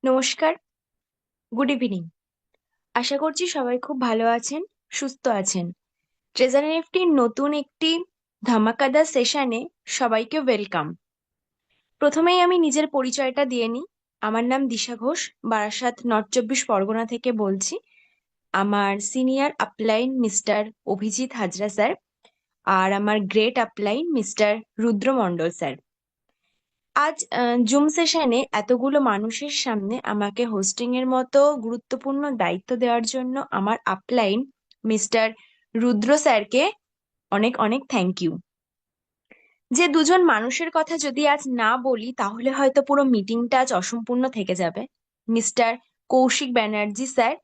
নমস্কার, good evening. আশা করছি সবাই খুব ভালো আছেন, সুস্থ আছেন। ট্রেজার এনএফটির নতুন একটি ধামাকাদার সেশনে সবাইকে ওয়েলকাম। প্রথমেই আমি নিজের পরিচয়টা দিয়ে নিই। আমার নাম দিশা ঘোষ, বারাসাত নর্থ 24 পরগনা থেকে বলছি। আমার senior upline mister Abhijit Hazra sir, আর আমার great upline mister Rudra Mondal sir. আজ জুম সেশনে এতগুলো মানুষের সামনে আমাকে হোস্টিং এর মতো গুরুত্বপূর্ণ দায়িত্ব দেওয়ার জন্য আমার আপলাইন মিস্টার রুদ্র স্যারকে অনেক অনেক থ্যাংক ইউ। যে দুজন মানুষের কথা যদি আজ না বলি তাহলে হয়তো পুরো মিটিংটা আজ অসম্পূর্ণ থেকে যাবে, মিস্টার কৌশিক ব্যানার্জি স্যার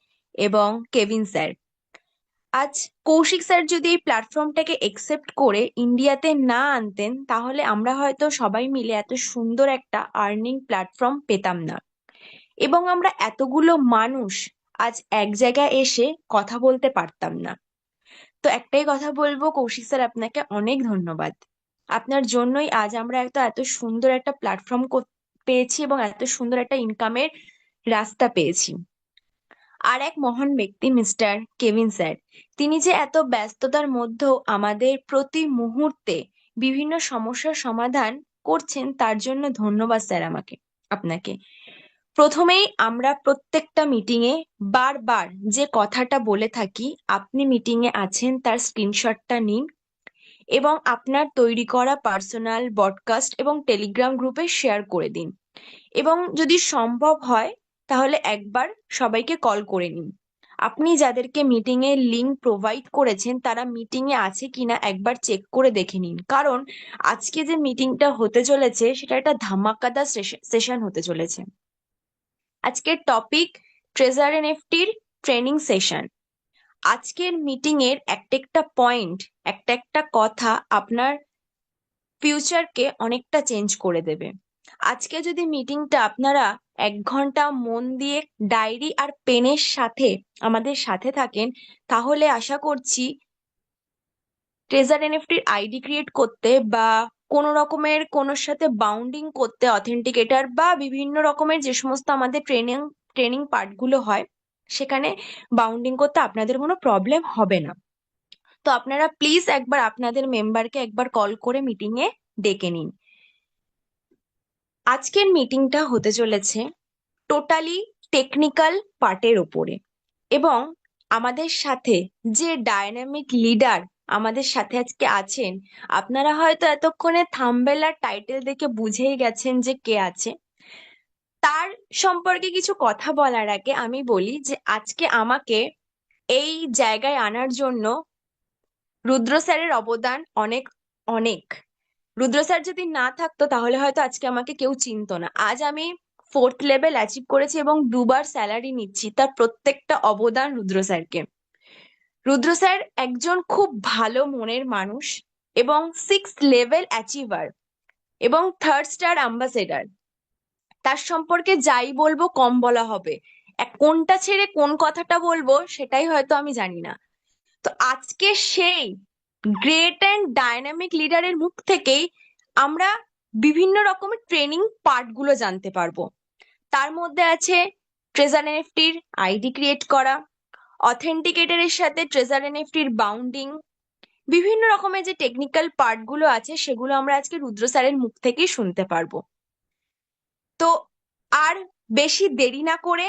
এবং কেভিন স্যার। আজ কৌশিক স্যার যদি এই প্ল্যাটফর্মটাকে একসেপ্ট করে ইন্ডিয়াতে না আনতেন তাহলে আমরা হয়তো সবাই মিলে এত সুন্দর একটা আর্নিং প্ল্যাটফর্ম পেতাম না, এবং আমরা এতগুলো মানুষ আজ এক জায়গায় এসে কথা বলতে পারতাম না। তো একটাই কথা বলবো, কৌশিক স্যার আপনাকে অনেক ধন্যবাদ। আপনার জন্যই আজ আমরা এত সুন্দর একটা প্ল্যাটফর্ম পেয়েছি এবং এত সুন্দর একটা ইনকামের রাস্তা পেয়েছি। আর এক মহান ব্যক্তি মিস্টার কেভিন স্যার, তিনি যে এত ব্যস্ততার মধ্যেও আমাদের প্রতি মুহূর্তে বিভিন্ন সমস্যার সমাধান করছেন, তার জন্য ধন্যবাদ স্যার আপনাকে। প্রথমেই আমরা প্রত্যেকটা মিটিং এ বারবার যে কথাটা বলে থাকি, আপনি মিটিং এ আছেন তার স্ক্রিনশটটা নিন এবং আপনার তৈরি করা পার্সোনাল ব্রডকাস্ট এবং টেলিগ্রাম গ্রুপে শেয়ার করে দিন, এবং যদি সম্ভব হয় তাহলে একবার সবাইকে কল করে নিন। আপনি যাদেরকে মিটিং এর লিংক প্রোভাইড করেছেন তারা মিটিং এ আছে কিনা একবার চেক করে দেখে নিন, কারণ আজকে যে মিটিংটা হতে চলেছে সেটা একটা ধামাকাদার সেশন হতে চলেছে। আজকের টপিক ট্রেজার এনএফটির ট্রেনিং সেশন। আজকের মিটিং এর একটা একটা পয়েন্ট, একটা একটা কথা আপনার ফিউচারকে অনেকটা চেঞ্জ করে দেবে। আজকে যদি মিটিংটা আপনারা 1 ঘন্টা মন দিয়ে ডায়েরি আর পেনের সাথে আমাদের সাথে থাকেন, তাহলে আশা করছি ট্রেজার এনএফটির আইডি ক্রিয়েট করতে বা কোনো রকমের কোনোর সাথে বাউন্ডিং করতে, অথেন্টিকেটর বা বিভিন্ন রকমের যে সমস্ত আমাদের ট্রেনিং ট্রেনিং পার্টগুলো হয় সেখানে বাউন্ডিং করতে আপনাদের কোনো প্রবলেম হবে না। তো আপনারা প্লিজ একবার আপনাদের মেম্বারকে একবার কল করে মিটিং এ ডেকে নিন। আজকের মিটিংটা হতে চলেছে টোটালি টেকনিক্যাল পার্টের ওপরে, এবং আমাদের সাথে যে ডায়নামিক লিডার আমাদের সাথে আজকে আছেন, আপনারা হয়তো এতক্ষণে থাম্বনেল আর টাইটেল দেখে বুঝেই গেছেন যে কে আছে। তার সম্পর্কে কিছু কথা বলার আগে আমি বলি যে আজকে আমাকে এই জায়গায় আনার জন্য রুদ্র স্যারের অবদান অনেক অনেক। রুদ্র স্যার যদি না থাকতো তাহলে হয়তো আজকে আমাকে কেউ চিনতো না। আজ আমি 4th লেভেল অ্যাচিভ করেছি এবং দুবার স্যালারি নিচ্ছি, তার প্রত্যেকটা অবদান রুদ্র স্যারকে। রুদ্র স্যার একজন খুব ভালো মনের মানুষ এবং 6th লেভেল অ্যাচিভার এবং 3rd স্টার অ্যাম্বাসেডার। তার সম্পর্কে যাই বলবো কম বলা হবে। কোনটা ছেড়ে কোন কথাটা বলবো সেটাই হয়তো আমি জানি না। তো আজকে সেই গ্রেট অ্যান্ড ডায়নামিক লিডারের মুখ থেকেই আমরা বিভিন্ন রকমের ট্রেনিং পার্ট গুলো জানতে পারবো। তার মধ্যে আছে ট্রেজার এনএফটির আইডি ক্রিয়েট করা, অথেন্টিকেটরের সাথে ট্রেজার এনএফটির বাউন্ডিং, বিভিন্ন রকমের যে টেকনিক্যাল পার্ট গুলো আছে সেগুলো আমরা আজকে রুদ্র স্যারের মুখ থেকেই শুনতে পারবো। তো আর বেশি দেরি না করে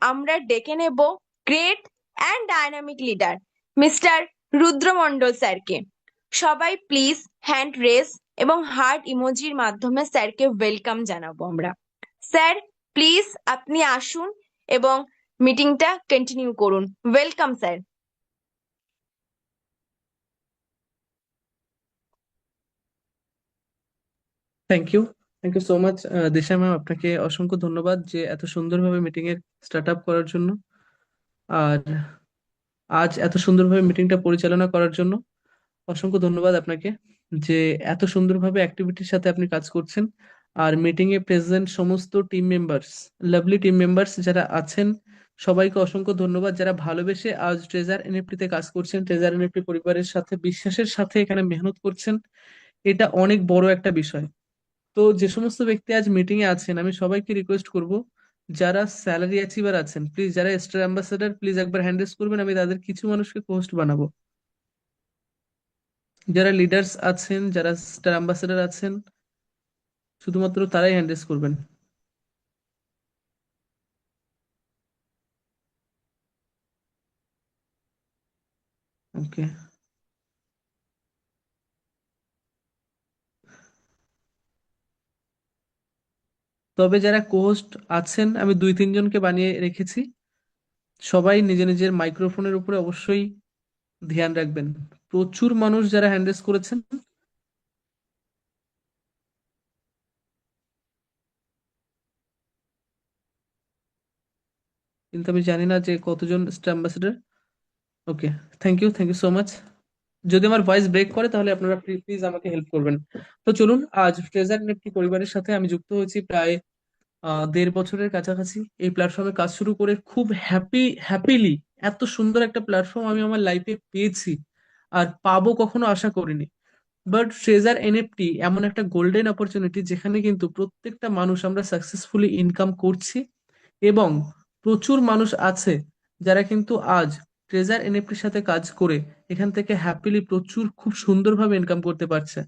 আমরা ডেকে নেব great and dynamic leader mister Rudra Mondal স্যারকে। সবাই প্লিজ হ্যান্ড রেজ এবং হার্ট ইমোজির মাধ্যমে স্যারকে ওয়েলকাম জানাবো আমরা। স্যার, প্লিজ আপনি আসুন এবং মিটিংটা কন্টিনিউ করুন। Welcome sir. Thank you. Thank you so much Disha ma'am, আপনাকে অসংখ্য ধন্যবাদ যে এত সুন্দরভাবে মিটিং এর স্টার্ট আপ করার জন্য, আর আজ এত সুন্দরভাবে মিটিংটা পরিচালনা করার জন্য অসংখ্য ধন্যবাদ আপনাকে, যে এত সুন্দরভাবে অ্যাক্টিভিটির সাথে আপনি কাজ করছেন। আর মিটিং এ প্রেজেন্ট সমস্ত team members, lovely team members যারা আছেন, সবাইকে অসংখ্য ধন্যবাদ যারা ভালোবেসে আজ ট্রেজার এনএফটি তে কাজ করছেন, ট্রেজার এনএফটি পরিবারের সাথে বিশ্বাসের সাথে এখানে মেহনত করছেন। এটা অনেক বড় একটা বিষয়। তো যে সমস্ত ব্যক্তি আজ মিটিং এ আছেন, আমি সবাইকে রিকোয়েস্ট করব যারা স্যালারি অ্যাচিভার আছেন প্লিজ, যারা স্টার অ্যাম্বাসেডার প্লিজ একবার হ্যান্ড রেজ করবেন, আমি তাদের কিছু মানুষকে হোস্ট বানাবো। যারা লিডার্স আছেন, যারা স্টার অ্যাম্বাসেডার আছেন, শুধুমাত্র তারাই হ্যান্ড রেজ করবেন। ওকে। তবে যারা কোহোস্ট আছেন আমি দুই তিনজনকে বানিয়ে রেখেছি, সবাই নিজের নিজের মাইক্রোফোনের উপরে অবশ্যই ধ্যান রাখবেন। প্রচুর মানুষ যারা হ্যান্ড রেজ করেছেন, কিন্তু আমি জানি না যে কতজন star ambassador. Okay, thank you so much. যদি আমার ভয়েস ব্রেক করে তাহলে আপনারা প্লিজ আমাকে হেল্প করবেন। তো চলুন, আজ ট্রেজার নেটকি পরিবারের সাথে আমি যুক্ত হয়েছি প্রায় 1.5 বছরের কাছাকাছি। এই প্ল্যাটফর্মে কাজ শুরু করে খুব হ্যাপিলি এত সুন্দর একটা প্ল্যাটফর্ম আমি আমার লাইফে পেয়েছি আর পাবো কখনো আশা করিনি। বাট ট্রেজার এনএফটি এমন একটা গোল্ডেন অপরচুনিটি যেখানে কিন্তু প্রত্যেকটা মানুষ আমরা সাকসেসফুলি ইনকাম করছি, এবং প্রচুর মানুষ আছে যারা কিন্তু আজ ট্রেজার এনএফটির সাথে কাজ করে এখান থেকে হ্যাপিলি প্রচুর খুব সুন্দরভাবে ইনকাম করতে পারছে।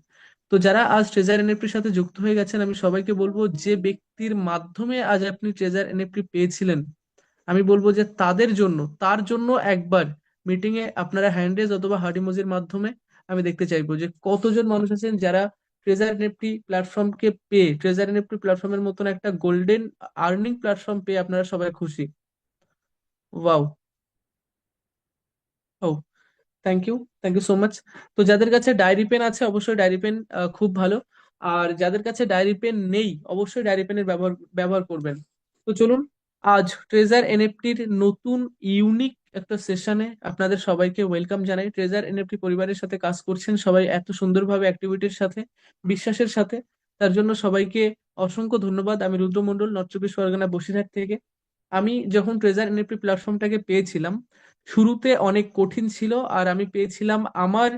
তো যারা আজ ট্রেজার এনএফটির সাথে যুক্ত হয়ে গেছেন, আমি সবাইকে বলবো যে ব্যক্তির মাধ্যমে আজ আপনি ট্রেজার এনএফটি পেয়েছিলেন, আমি বলবো যে তাদের জন্য, তার জন্য একবার মিটিং এ আপনারা হ্যান্ড রেজ অথবা হার্ড ইমোজির মাধ্যমে আমি দেখতে চাইবো যে কতজন মানুষ আছেন যারা ট্রেজার এনএফটি প্ল্যাটফর্মকে পেয়ে, ট্রেজার এনএফটি প্ল্যাটফর্মের মতন একটা গোল্ডেন আর্নিং প্ল্যাটফর্ম পেয়ে আপনারা সবাই খুশি। Wow. Oh, thank you so much. তো যাদের কাছে ডায়েরি পেন আছে অবশ্যই ডায়েরি পেন খুব ভালো। আর যাদের কাছে ডায়েরি পেন নেই অবশ্যই ডায়েরি পেনের ব্যবহার ব্যবহার করবেন। তো চলুন, আজ ট্রেজার এনএফটির নতুন ইউনিক একটা সেশনে আপনাদের সবাইকে ওয়েলকাম জানাই। ট্রেজার এনএফটি পরিবারের সাথে কাজ করছেন সবাই এত সুন্দরভাবে, অ্যাক্টিভিটির সাথে, বিশ্বাসের সাথে, তার জন্য সবাইকে অসংখ্য ধন্যবাদ। আমি রুদ্র মণ্ডল, নর্থ চব্বিশ পরগনা বসিরহাট থেকে। আমি যখন ট্রেজার এনএফটি প্ল্যাটফর্মটাকে পেয়েছিলাম, শুরুতে অনেক কঠিন ছিল, আর আমি পেয়েছিলাম আমার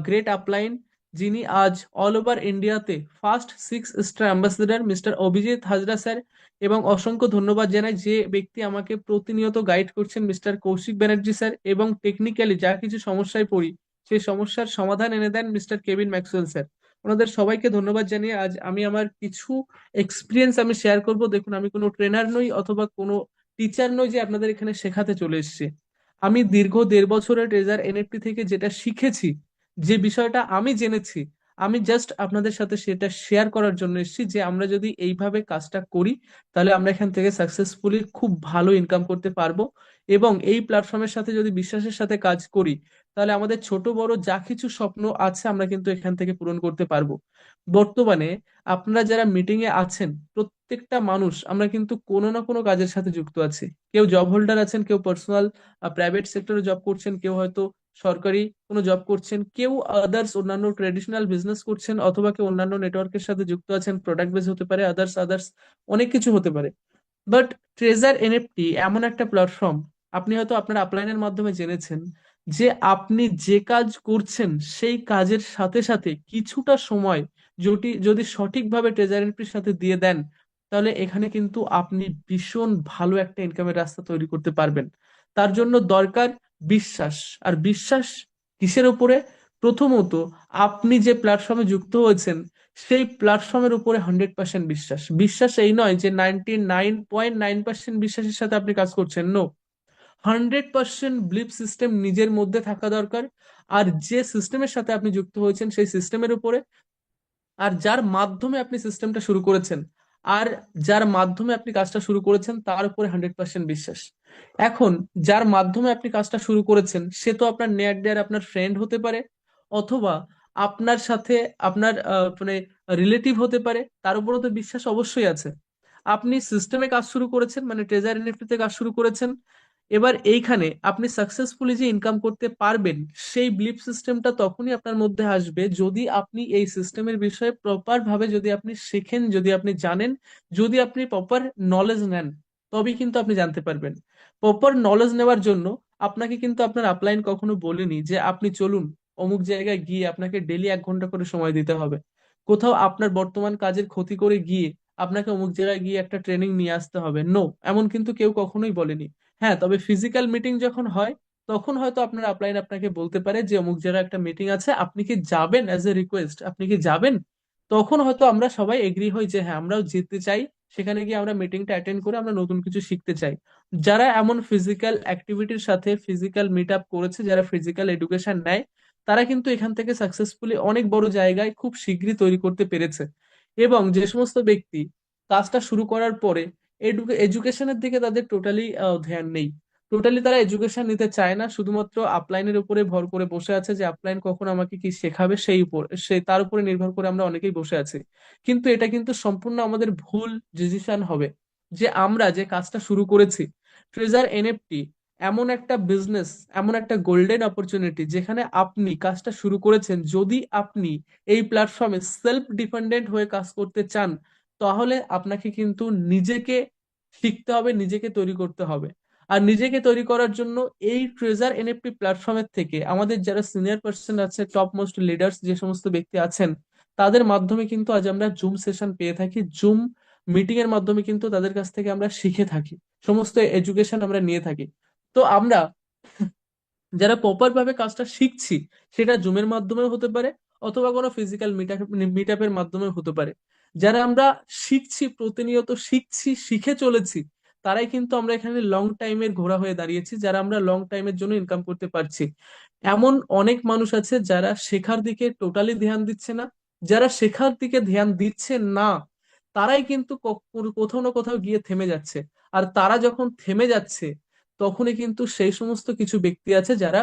গ্রেট আপলাইন, যিনি আজ অল ওভার ইন্ডিয়াতে first 6 star ambassador mister Abhijit Hazra sir. এবং অসংখ্য ধন্যবাদ জানাই যে ব্যক্তি আমাকে প্রতিনিয়ত গাইড করছেন, মিস্টার কৌশিক ব্যানার্জি স্যার। এবং টেকনিক্যালি যা কিছু সমস্যায় পড়ি সেই সমস্যার সমাধান এনে দেন মিস্টার কেভিন ম্যাক্সওয়েল স্যার। ওনাদের সবাইকে ধন্যবাদ জানিয়ে আজ আমি আমার কিছু এক্সপিরিয়েন্স আমি শেয়ার করব। দেখুন, আমি কোনো ট্রেনার নই অথবা কোনো টিচার নই যে আপনাদের এখানে শেখাতে চলে এসেছি। আমি দীর্ঘ 1.5 বছরের ট্রেজার এনএফটি থেকে যেটা শিখেছি, যে বিষয়টা আমি জেনেছি, আমি জাস্ট আপনাদের সাথে সেটা শেয়ার করার জন্য এসেছি যে আমরা যদি এইভাবে কাজটা করি তাহলে আমরা এখান থেকে সাকসেসফুলি খুব ভালো ইনকাম করতে পারবো। এবং এই প্ল্যাটফর্মের সাথে যদি বিশ্বাসের সাথে কাজ করি তাহলে আমাদের ছোট বড় যা কিছু স্বপ্ন আছে আমরা কিন্তু এখান থেকে পূরণ করতে পারবো। বর্তমানে আপনারা যারা মিটিং এ আছেন প্রত্যেকটা মানুষ আমরা কিন্তু কোনো না কোনো কাজের সাথে যুক্ত আছি। কেউ জব হোল্ডার আছেন, কেউ পার্সোনাল প্রাইভেট সেক্টরে জব করছেন, কেউ হয়তো সরকারি কোনো জব করছেন, কেউ আদার্স অন্যান্য ট্রেডিশনাল বিজনেস করছেন, অথবা কেউ অন্যান্য নেটওয়ার্কের সাথে যুক্ত আছেন, প্রোডাক্ট বেস হতে পারে, আদার্স আদার্স অনেক কিছু হতে পারে। বাট ট্রেজার এনএফটি এমন একটা প্ল্যাটফর্ম, আপনি হয়তো আপনার আপলাইনের মাধ্যমে জেনেছেন যে আপনি যে কাজ করছেন সেই কাজের সাথে সাথে কিছুটা সময় যদি যদি সঠিকভাবে ট্রেজার এনএফটির সাথে দিয়ে দেন তাহলে এখানে কিন্তু আপনি ভীষণ ভালো একটা ইনকামের রাস্তা তৈরি করতে পারবেন। তার জন্য দরকার বিশ্বাস। আর বিশ্বাস কিসের উপরে? প্রথমত, আপনি যে প্ল্যাটফর্মে যুক্ত হয়েছেন সেই প্ল্যাটফর্মের উপরে 100% বিশ্বাস। বিশ্বাস এই নয় যে 99.9% বিশ্বাসের সাথে আপনি কাজ করছেন, নো, 100% বিলিফ সিস্টেম নিজের মধ্যে থাকা দরকার। আর যে সিস্টেমের সাথে আপনি যুক্ত হয়েছেন সেই সিস্টেমের উপরে, আর যার মাধ্যমে আপনি সিস্টেমটা শুরু করেছেন, আর যার মাধ্যমে আপনি কাজটা শুরু করেছেন তার উপরে 100% বিশ্বাস। এখন যার মাধ্যমে আপনি কাজটা শুরু করেছেন সে তো আপনার নেয়ার দেয়ার আপনার ফ্রেন্ড হতে পারে, অথবা আপনার সাথে আপনার মানে রিলেটিভ হতে পারে, তার উপরও তো বিশ্বাস অবশ্যই আছে। আপনি সিস্টেমে কাজ শুরু করেছেন, মানে ট্রেজার এনএফটি তে কাজ শুরু করেছেন। এবার এইখানে আপনি সাকসেসফুলি যে ইনকাম করতে পারবেন সেই বিলিফ সিস্টেমটা তখনই আপনার মধ্যে আসবে যদি আপনি এই সিস্টেমের বিষয়ে প্রপার ভাবে যদি আপনি শেখেন, যদি আপনি জানেন, যদি আপনি প্রপার নলেজ নেন, তবেই কিন্তু আপনি জানতে পারবেন। প্রপার নলেজ নেওয়ার জন্য আপনাকে কিন্তু আপনার আপলাইন কখনো বলেনি যে আপনি চলুন অমুক জায়গায় গিয়ে আপনাকে ডেলি 1 ঘন্টা করে সময় দিতে হবে। কোথাও আপনার বর্তমান কাজের ক্ষতি করে গিয়ে আপনাকে অমুক জায়গায় গিয়ে একটা ট্রেনিং নিয়ে আসতে হবে। নো, এমন কিন্তু কেউ কখনোই বলেনি। হ্যাঁ, তবে ফিজিক্যাল মিটিং যখন হয় তখন হয়তো আপনার আপলাইন আপনাকে বলতে পারে যে অমুক জায়গায় একটা মিটিং আছে, আপনি কি যাবেন, অ্যাজ এ রিকোয়েস্ট আপনি কি যাবেন। তখন হয়তো আমরা সবাই এগ্রি হই যে হ্যাঁ আমরাও যেতে চাই, সেখানে গিয়ে আমরা মিটিংটা অ্যাটেন্ড করে আমরা নতুন কিছু শিখতে চাই। যারা এমন ফিজিক্যাল অ্যাক্টিভিটির সাথে ফিজিক্যাল মিট আপ করেছে, যারা ফিজিক্যাল এডুকেশন নেয়, তারা কিন্তু এখান থেকে সাকসেসফুলি অনেক বড় জায়গায় খুব শীঘ্রই তৈরি করতে পেরেছে। এবং যে সমস্ত ব্যক্তি কাজটা শুরু করার পরে এডুকেশনের দিকে তাদের টোটালি ধ্যান নেই, টোটালি তারা এডুকেশন নিতে চায় না, শুধুমাত্র আপলাইনের উপরে ভর করে বসে আছে যে আপলাইন কখন আমাকে কি শেখাবে সেই উপর, তার উপরে নির্ভর করে আমরা অনেকেই বসে আছি। কিন্তু এটা কিন্তু সম্পূর্ণ আমাদের ভুল ডিসিশন হবে যে আমরা যে কাজটা শুরু করেছি, ট্রেজার এনএফটি এমন একটা বিজনেস, এমন একটা গোল্ডেন অপরচুনিটি যেখানে আপনি কাজটা শুরু করেছেন। যদি আপনি এই প্ল্যাটফর্মে সেলফ ডিপেন্ডেন্ট হয়ে কাজ করতে চান, তাহলে আপনাকে কিন্তু নিজেকে শিখতে হবে, নিজেকে তৈরি করতে হবে। আর নিজেকে তৈরি করার জন্য এই ট্রেজার এনএফটি প্ল্যাটফর্মের থেকে আমাদের যারা সিনিয়র পার্সন আছে, টপ মোস্ট লিডার্স যে সমস্ত ব্যক্তি আছেন, তাদের মাধ্যমে কিন্তু আজ আমরা জুম সেশন পেয়ে থাকি, জুম মিটিং এর মাধ্যমে কিন্তু তাদের কাছ থেকে আমরা শিখে থাকি, সমস্ত এডুকেশন আমরা নিয়ে থাকি। তো আমরা যারা প্রপার ভাবে কাজটা শিখছি, সেটা জুমের মাধ্যমেও হতে পারে অথবা কোনো ফিজিক্যাল মিট আপের মাধ্যমেও হতে পারে। যারা আমরা শিখছি, প্রতিনিয়ত শিখছি, শিখে চলেছি, তারাই কিন্তু আমরা এখানে লং টাইমের ঘোড়া হয়ে দাঁড়িয়েছি, যারা আমরা লং টাইমের জন্য ইনকাম করতে পারছি। এমন অনেক মানুষ আছে যারা শেখার দিকে টোটালি ধ্যান দিচ্ছে না। যারা শেখার দিকে ধ্যান দিচ্ছে না, তারাই কিন্তু কোথাও না কোথাও গিয়ে থেমে যাচ্ছে। আর তারা যখন থেমে যাচ্ছে, তখনই কিন্তু সেই সমস্ত কিছু ব্যক্তি আছে যারা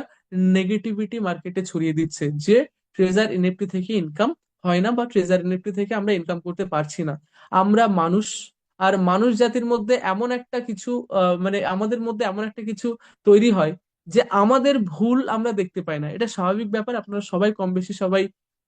নেগেটিভিটি মার্কেটে ছড়িয়ে দিচ্ছে যে ট্রেজার এনএফটি থেকে ইনকাম হয় না, বা ট্রেজার এনএফটি থেকে আমরা ইনকাম করতে পারছি না। আমরা মানুষ, আর মানুষ জাতির মধ্যে এমন একটা কিছু মানে আমাদের মধ্যে এমন একটা কিছু তৈরি হয় যে আমাদের ভুল আমরা দেখতে পাই না। এটা স্বাভাবিক ব্যাপার, আপনারা সবাই কম বেশি সবাই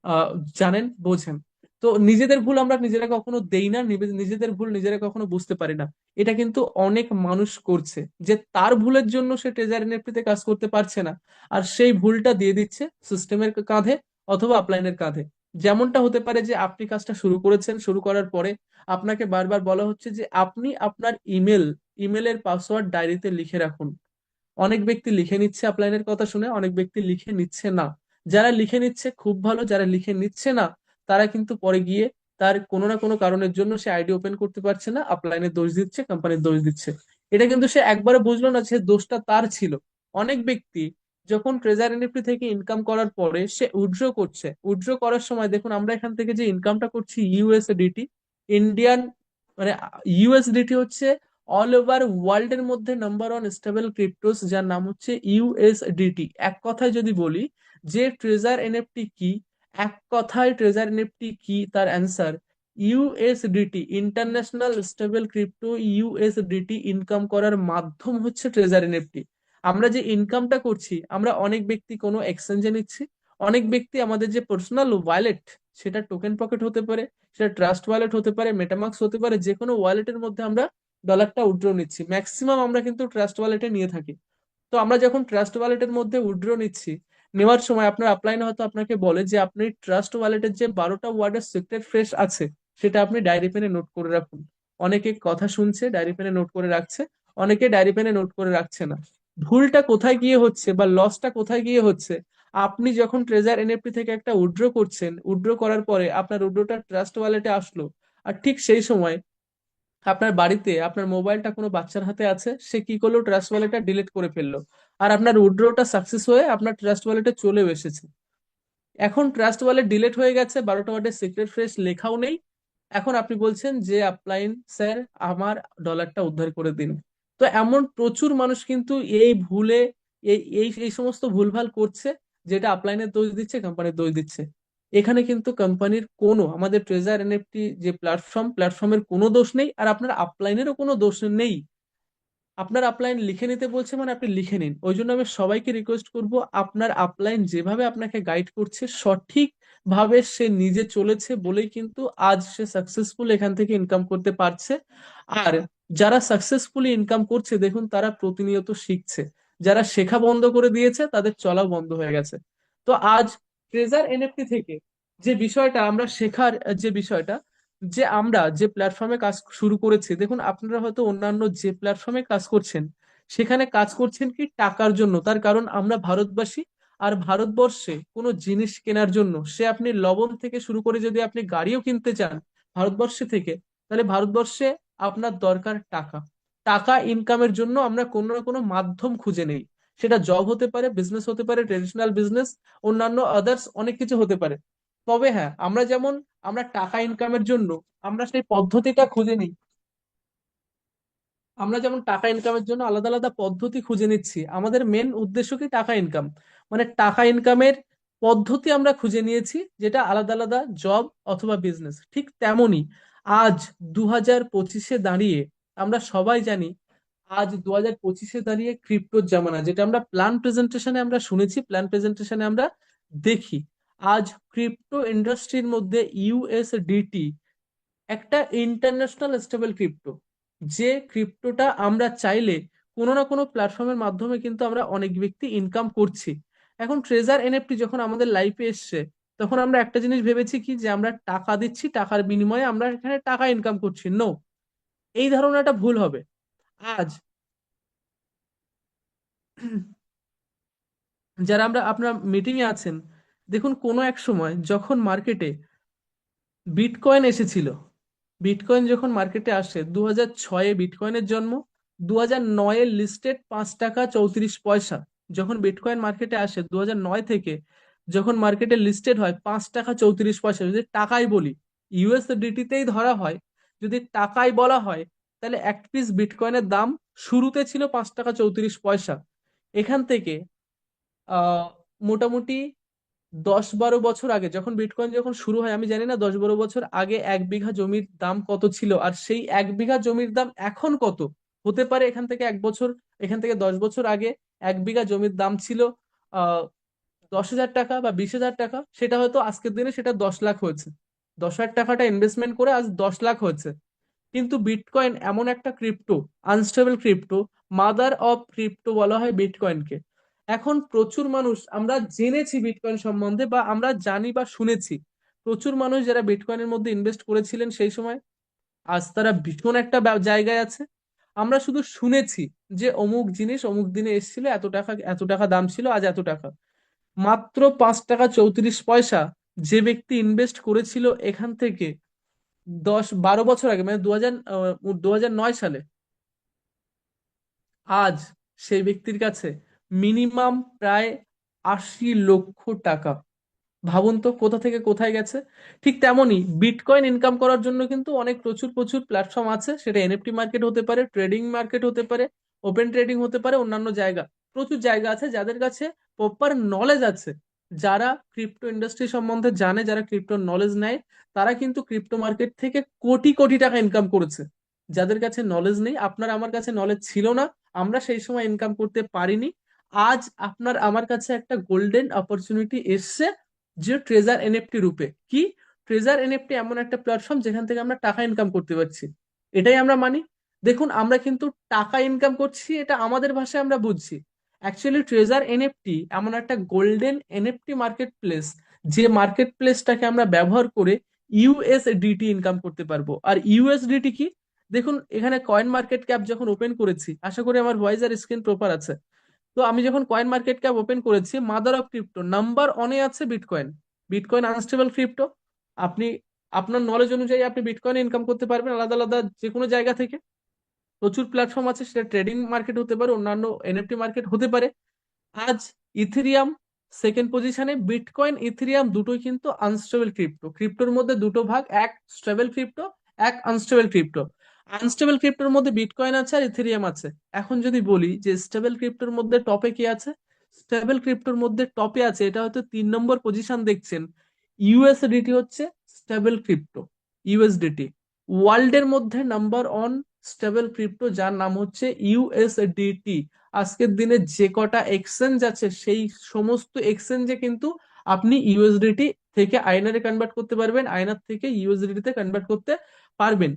আহ জানেন, বোঝেন। তো নিজেদের ভুল আমরা নিজেরা কখনো দেই না, নিজেদের ভুল নিজেরা কখনো বুঝতে পারি না। এটা কিন্তু অনেক মানুষ করছে, যে তার ভুলের জন্য সে ট্রেজার এনএফটি কাজ করতে পারছে না, আর সেই ভুলটা দিয়ে দিচ্ছে সিস্টেমের কাঁধে অথবা আপলাইনের কাঁধে। যেমনটা হতে পারে যে আপনি কাজটা শুরু করেছেন, শুরু করার পরে আপনাকে বারবার বলা হচ্ছে যে আপনি আপনার ইমেলের পাসওয়ার্ড ডায়েরিতে লিখে রাখুন। অনেক ব্যক্তি লিখে নিচ্ছে আপলাইনের কথা শুনে, অনেক ব্যক্তি লিখে নিচ্ছে না। যারা লিখে নিচ্ছে খুব ভালো, যারা লিখে নিচ্ছে না তারা কিন্তু পরে গিয়ে তার কোনো না কোনো কারণের জন্য সে আইডি ওপেন করতে পারছে না, আপলাইনের দোষ দিচ্ছে, কোম্পানির দোষ দিচ্ছে। এটা কিন্তু সে একবারে বুঝলো না যে দোষটা তার ছিল। অনেক ব্যক্তি যখন ট্রেজার এনএফটি থেকে ইনকাম করার পরে সে উইথড্র করছে, উইথড্র করার সময় দেখুন আমরা এখান থেকে যে ইনকামটা করছি ইউএসডিটি, ইন্ডিয়ান মানে ইউএসডিটি হচ্ছে অল ওভার ওয়ার্ল্ড এর মধ্যে নাম্বার ওয়ান স্টেবল ক্রিপ্টোস, যার নাম হচ্ছে ইউএসডিটি। এক কথায় যদি বলি যে ট্রেজার এনএফটি কি, এক কথায় ট্রেজার এনএফটি কি তার answer USDT, international stable crypto. USDT income করার মাধ্যম হচ্ছে ট্রেজার এনএফটি। আমরা যে ইনকামটা করছি, আমরা অনেক ব্যক্তি কোনো এক্সচেঞ্জে নিচ্ছি, অনেক ব্যক্তি আমাদের যে পার্সোনাল ওয়ালেট, সেটা টোকেন পকেট হতে পারে, সেটা ট্রাস্ট ওয়ালেট হতে পারে, মেটামাক্স হতে পারে, যে কোনো ওয়ালেটের মধ্যে আমরা ডলারটা উইথড্র নিচ্ছি। ম্যাক্সিমাম আমরা কিন্তু ট্রাস্ট ওয়ালেটে নিয়ে থাকি। তো আমরা যখন ট্রাস্ট ওয়ালেটের মধ্যে উইথড্র নিচ্ছি, নেওয়ার সময় আপনার আপলাইনে হয়তো আপনাকে বলে যে আপনি ট্রাস্ট ওয়ালেটের যে 12টা ওয়ার্ডের সিক্রেট ফ্রেশ আছে, সেটা আপনি ডায়েরি পেনে নোট করে রাখুন। অনেকে কথা শুনছে, ডায়েরি পেনে নোট করে রাখছে, অনেকে ডায়েরি পেনে নোট করে রাখছে না। ভুলটা কোথায় গিয়ে হচ্ছে বা লসটা কোথায় গিয়ে হচ্ছে, আপনি যখন ট্রেজার এনএফটি থেকে একটা উইথড্র করছেন, উইথড্র করার পরে আপনার উইথড্রটা ট্রাস্ট ওয়ালেটে আসলো, আর ঠিক সেই সময় আপনার বাড়িতে আপনার মোবাইলটা কোনো বাচ্চার হাতে আছে, সে কি করলো, ট্রাস্ট ওয়ালেটটা ডিলিট করে ফেললো, আর আপনার উইথড্রটা সাকসেস হয়ে আপনার ট্রাস্ট ওয়ালেটে চলেও এসেছে। এখন ট্রাস্ট ওয়ালেট ডিলিট হয়ে গেছে, 12টা ওয়ার্ডের সিক্রেট ফ্রেশ লেখাও নেই। এখন আপনি বলছেন যে আপলাইন স্যার আমার ডলারটা উদ্ধার করে দিন। তো এমন প্রচুর মানুষ কিন্তু এই ভুলে, এই এই এই সমস্ত ভুলভাল করছে, যেটা আপলাইনের দোষ দিচ্ছে, কোম্পানির দোষ দিচ্ছে। এখানে কিন্তু কোম্পানির কোনো, আমাদের ট্রেজার এনএফটি যে প্ল্যাটফর্মের কোনো দোষ নেই, আর আপনার আপলাইনেরও কোনো দোষ নেই। আপনার আপলাইন লিখে নিতে বলছে মানে আপনি লিখে নিন। ওই জন্য আমি সবাইকে রিকোয়েস্ট করব, আপনার আপলাইন যেভাবে আপনাকে গাইড করছে সঠিক ভাবে সে নিজে চলেছে বলেই কিন্তু আজ সে সাকসেসফুল এখান থেকে ইনকাম করতে পারছে। আর যারা সাকসেসফুলি ইনকাম করছে দেখুন তারা প্রতিনিয়ত শিখছে। যারা শেখা বন্ধ করে দিয়েছে তাদের চলাও বন্ধ হয়ে গেছে। তো আজ ট্রেজার এনএফটি থেকে যে বিষয়টা আমরা শেখার, যে বিষয়টা যে আমরা যে প্ল্যাটফর্মে কাজ শুরু করেছি, দেখুন আপনারা হয়তো অন্যান্য যে প্ল্যাটফর্মে কাজ করছেন সেখানে কাজ করছেন কি টাকার জন্য, তার কারণ আমরা ভারতবাসী। আর ভারতবর্ষে কোনো জিনিস কেনার জন্য, সে আপনি লবণ থেকে শুরু করে যদি আপনি গাড়িও কিনতে চান ভারতবর্ষে থেকে, তাহলে ভারতবর্ষে আপনার দরকার টাকা। টাকা ইনকামের জন্য আমরা কোনো না কোনো মাধ্যম খুঁজে নেই। সেটা জব হতে পারে, বিজনেস হতে পারে, ট্রেডিশনাল বিজনেস, অন্যান্য আদার্স অনেক কিছু হতে পারে। তবে হ্যাঁ, আমরা যেমন আমরা টাকা ইনকামের জন্য আমরা সেই পদ্ধতিটা খুঁজে নিই। আমরা যেমন টাকা ইনকামের জন্য আলাদা আলাদা পদ্ধতি খুঁজে নিচ্ছি, আমাদের মেন উদ্দেশ্য কি টাকা ইনকাম, মানে টাকা ইনকামের পদ্ধতি আমরা খুঁজে নিয়েছি, যেটা আলাদা আলাদা জব অথবা বিজনেস। ঠিক তেমনই আজ 2025-এ দাঁড়িয়ে আমরা সবাই জানি, আজ 2025-এ দাঁড়িয়ে ক্রিপ্টোর জামানা, যেটা আমরা প্ল্যান প্রেজেন্টেশনে আমরা শুনেছি, প্ল্যান প্রেজেন্টেশনে আমরা দেখি। আজ ক্রিপ্টো ইন্ডাস্ট্রির মধ্যে ইউএসডিটি একটা ইন্টারন্যাশনাল স্টেবল ক্রিপ্টো, যে ক্রিপ্টোটা আমরা চাইলে কোনো না কোনো প্ল্যাটফর্মের মাধ্যমে কিন্তু আমরা অনেক ব্যক্তি ইনকাম করছি। এখন ট্রেজার এনএফটি যখন আমাদের লাইফে এসছে, তখন আমরা একটা জিনিস ভেবেছি কি, যে আমরা টাকা দিচ্ছি, টাকার বিনিময়ে আমরা এখানে টাকা ইনকাম করছি। নো, এই ধারণাটা ভুল হবে। আজ যারা আমরা আপনার মিটিং এ আছেন, দেখুন কোনো এক সময় যখন মার্কেটে বিটকয়েন এসেছিল, বিটকয়েন যখন মার্কেটে আসে 2006-এ বিটকয়েনের জন্ম, 2009-এ লিস্টেড 5 টাকা 34 পয়সা। যখন বিটকয়েন মার্কেটে আসে 2009 থেকে, যখন মার্কেটে লিস্টেড হয় 5 টাকা 34 পয়সা, যদি টাকায় বলি, ইউএসডিটিতেই ধরা হয়, যদি টাকায় বলা হয়, তাহলে এক পিস বিটকয়েনের দাম শুরুতে ছিল 5 টাকা 34 পয়সা। এখান থেকে আহ মোটামুটি 10-12 বছর আগে যখন বিটকয়েন যখন শুরু হয়, আমি জানি না 10-12 বছর আগে 1 বিঘা জমির দাম কত ছিল, আর সেই 1 বিঘা জমির দাম এখন কত হতে পারে। এখান থেকে 1 বছর, এখান থেকে 10 বছর আগে 1 বিঘা জমির দাম ছিল 10,000 টাকা বা 20,000 টাকা, সেটা হয়তো আজকের দিনে সেটা 10 লাখ হয়েছে। 10,000 টাকাটা ইনভেস্টমেন্ট করে আজ 10 লাখ হয়েছে। কিন্তু বিটকয়েন এমন একটা crypto, unstable crypto, mother of crypto বলা হয় বিটকয়েনকে। এখন প্রচুর মানুষ, আমরা জেনেছি বিটকয়েন সম্বন্ধে, বা আমরা জানি বা শুনেছি, প্রচুর মানুষ যারা বিটকয়েনের মধ্যে ইনভেস্ট করেছিলেন সেই সময়, আজ তারা ভীষণ একটা জায়গায় আছে। আমরা শুধু শুনেছি যে অমুক জিনিস অমুক দিনে এসেছিল, এত টাকা দাম ছিল, আজ এত টাকা। মাত্র 5 টাকা 34 পয়সা যে ব্যক্তি ইনভেস্ট করেছিল এখান থেকে 10-12 বছর আগে, মানে 2009 সালে, আজ সেই ব্যক্তির কাছে মিনিমাম প্রায় 80 লক্ষ টাকা। ভাবুন তো কোথা থেকে কোথায় গেছে। ঠিক তেমনই বিটকয়েন ইনকাম করার জন্য কিন্তু অনেক প্রচুর প্রচুর প্ল্যাটফর্ম আছে, সেটা এনএফটি মার্কেট হতে পারে, ট্রেডিং মার্কেট হতে পারে, ওপেন ট্রেডিং হতে পারে, অন্যান্য জায়গা, প্রচুর জায়গা আছে যাদের কাছে প্রপার নলেজ আছে। যারা ক্রিপ্টো ইন্ডাস্ট্রি সম্বন্ধে জানে, যারা ক্রিপ্টোর নলেজ নেয়, তারা কিন্তু ক্রিপ্টো মার্কেট থেকে কোটি কোটি টাকা ইনকাম করেছে। যাদের কাছে নলেজ নেই, আপনার আমার কাছে নলেজ ছিল না, আমরা সেই সময় ইনকাম করতে পারিনি, আজ আপনার আমার কাছে একটা গোল্ডেন অপরচুনিটি এসছে, যে ট্রেজার এনএফটি রূপে। কি, ট্রেজার এনএফটি এমন একটা প্ল্যাটফর্ম যেখান থেকে আমরা টাকা ইনকাম করতে পারছি, এটাই আমরা মানি। দেখুন আমরা কিন্তু টাকা ইনকাম করছি, এটা আমাদের ভাষায় আমরা বুঝছি। অ্যাকচুয়ালি ট্রেজার এনএফটি এমন একটা গোল্ডেন এনএফটি মার্কেট প্লেস, যে মার্কেট প্লেসটাকে আমরা ব্যবহার করে ইউএসডিটি ইনকাম করতে পারবো। আর ইউএসডিটি কি, দেখুন এখানে কয়েন মার্কেট ক্যাপ যখন ওপেন করেছি, আশা করি আমার ভয়েস আর স্ক্রিন প্রপার আছে। তো আমি যখন কয়েন মার্কেট ক্যাপ ওপেন করেছি, মাদার অফ ক্রিপ্টো নাম্বার অনে আছে বিটকয়েন। Bitcoin unstable crypto. আপনি আপনার নলেজ অনুযায়ী আপনি বিটকয়েন ইনকাম করতে পারবেন আলাদা আলাদা যে কোনো জায়গা থেকে। প্রচুর প্ল্যাটফর্ম আছে, সেটা ট্রেডিং মার্কেট হতে পারে, অন্যান্য এনএফটি মার্কেট হতে পারে। আজ ইথেরিয়াম সেকেন্ড পজিশনে, বিটকয়েন ইথেরিয়াম দুটোই কিন্তু আনস্টেবল ক্রিপ্টো। ক্রিপ্টোর মধ্যে দুটো ভাগ, এক স্টেবল ক্রিপ্টো, এক আনস্টেবল ক্রিপ্টো। আনস্টেবল ক্রিপ্টোর মধ্যে বিটকয়েন আছে আর ইথেরিয়াম আছে। এখন যদি বলি যে স্টেবল ক্রিপ্টোর মধ্যে টপে কি আছে, স্টেবল ক্রিপ্টোর মধ্যে টপে আছে, এটা হয়তো 3 নম্বর পজিশন দেখছেন, ইউএসডিটি হচ্ছে স্টেবল ক্রিপ্টো। ইউএসডিটি ওয়ার্ল্ডের মধ্যে নাম্বার অন স্টেবল ক্রিপ্টো, যার নাম হচ্ছে ইউএসডিটি। আজকের দিনে যে কটা এক্সচেঞ্জ আছে, সেই সমস্ত এক্সচেঞ্জে কিন্তু আপনি ইউএসডিটি থেকে আইএনআর এ কনভার্ট করতে পারবেন, আইএনআর থেকে ইউএসডিটি তে কনভার্ট করতে পারবেন।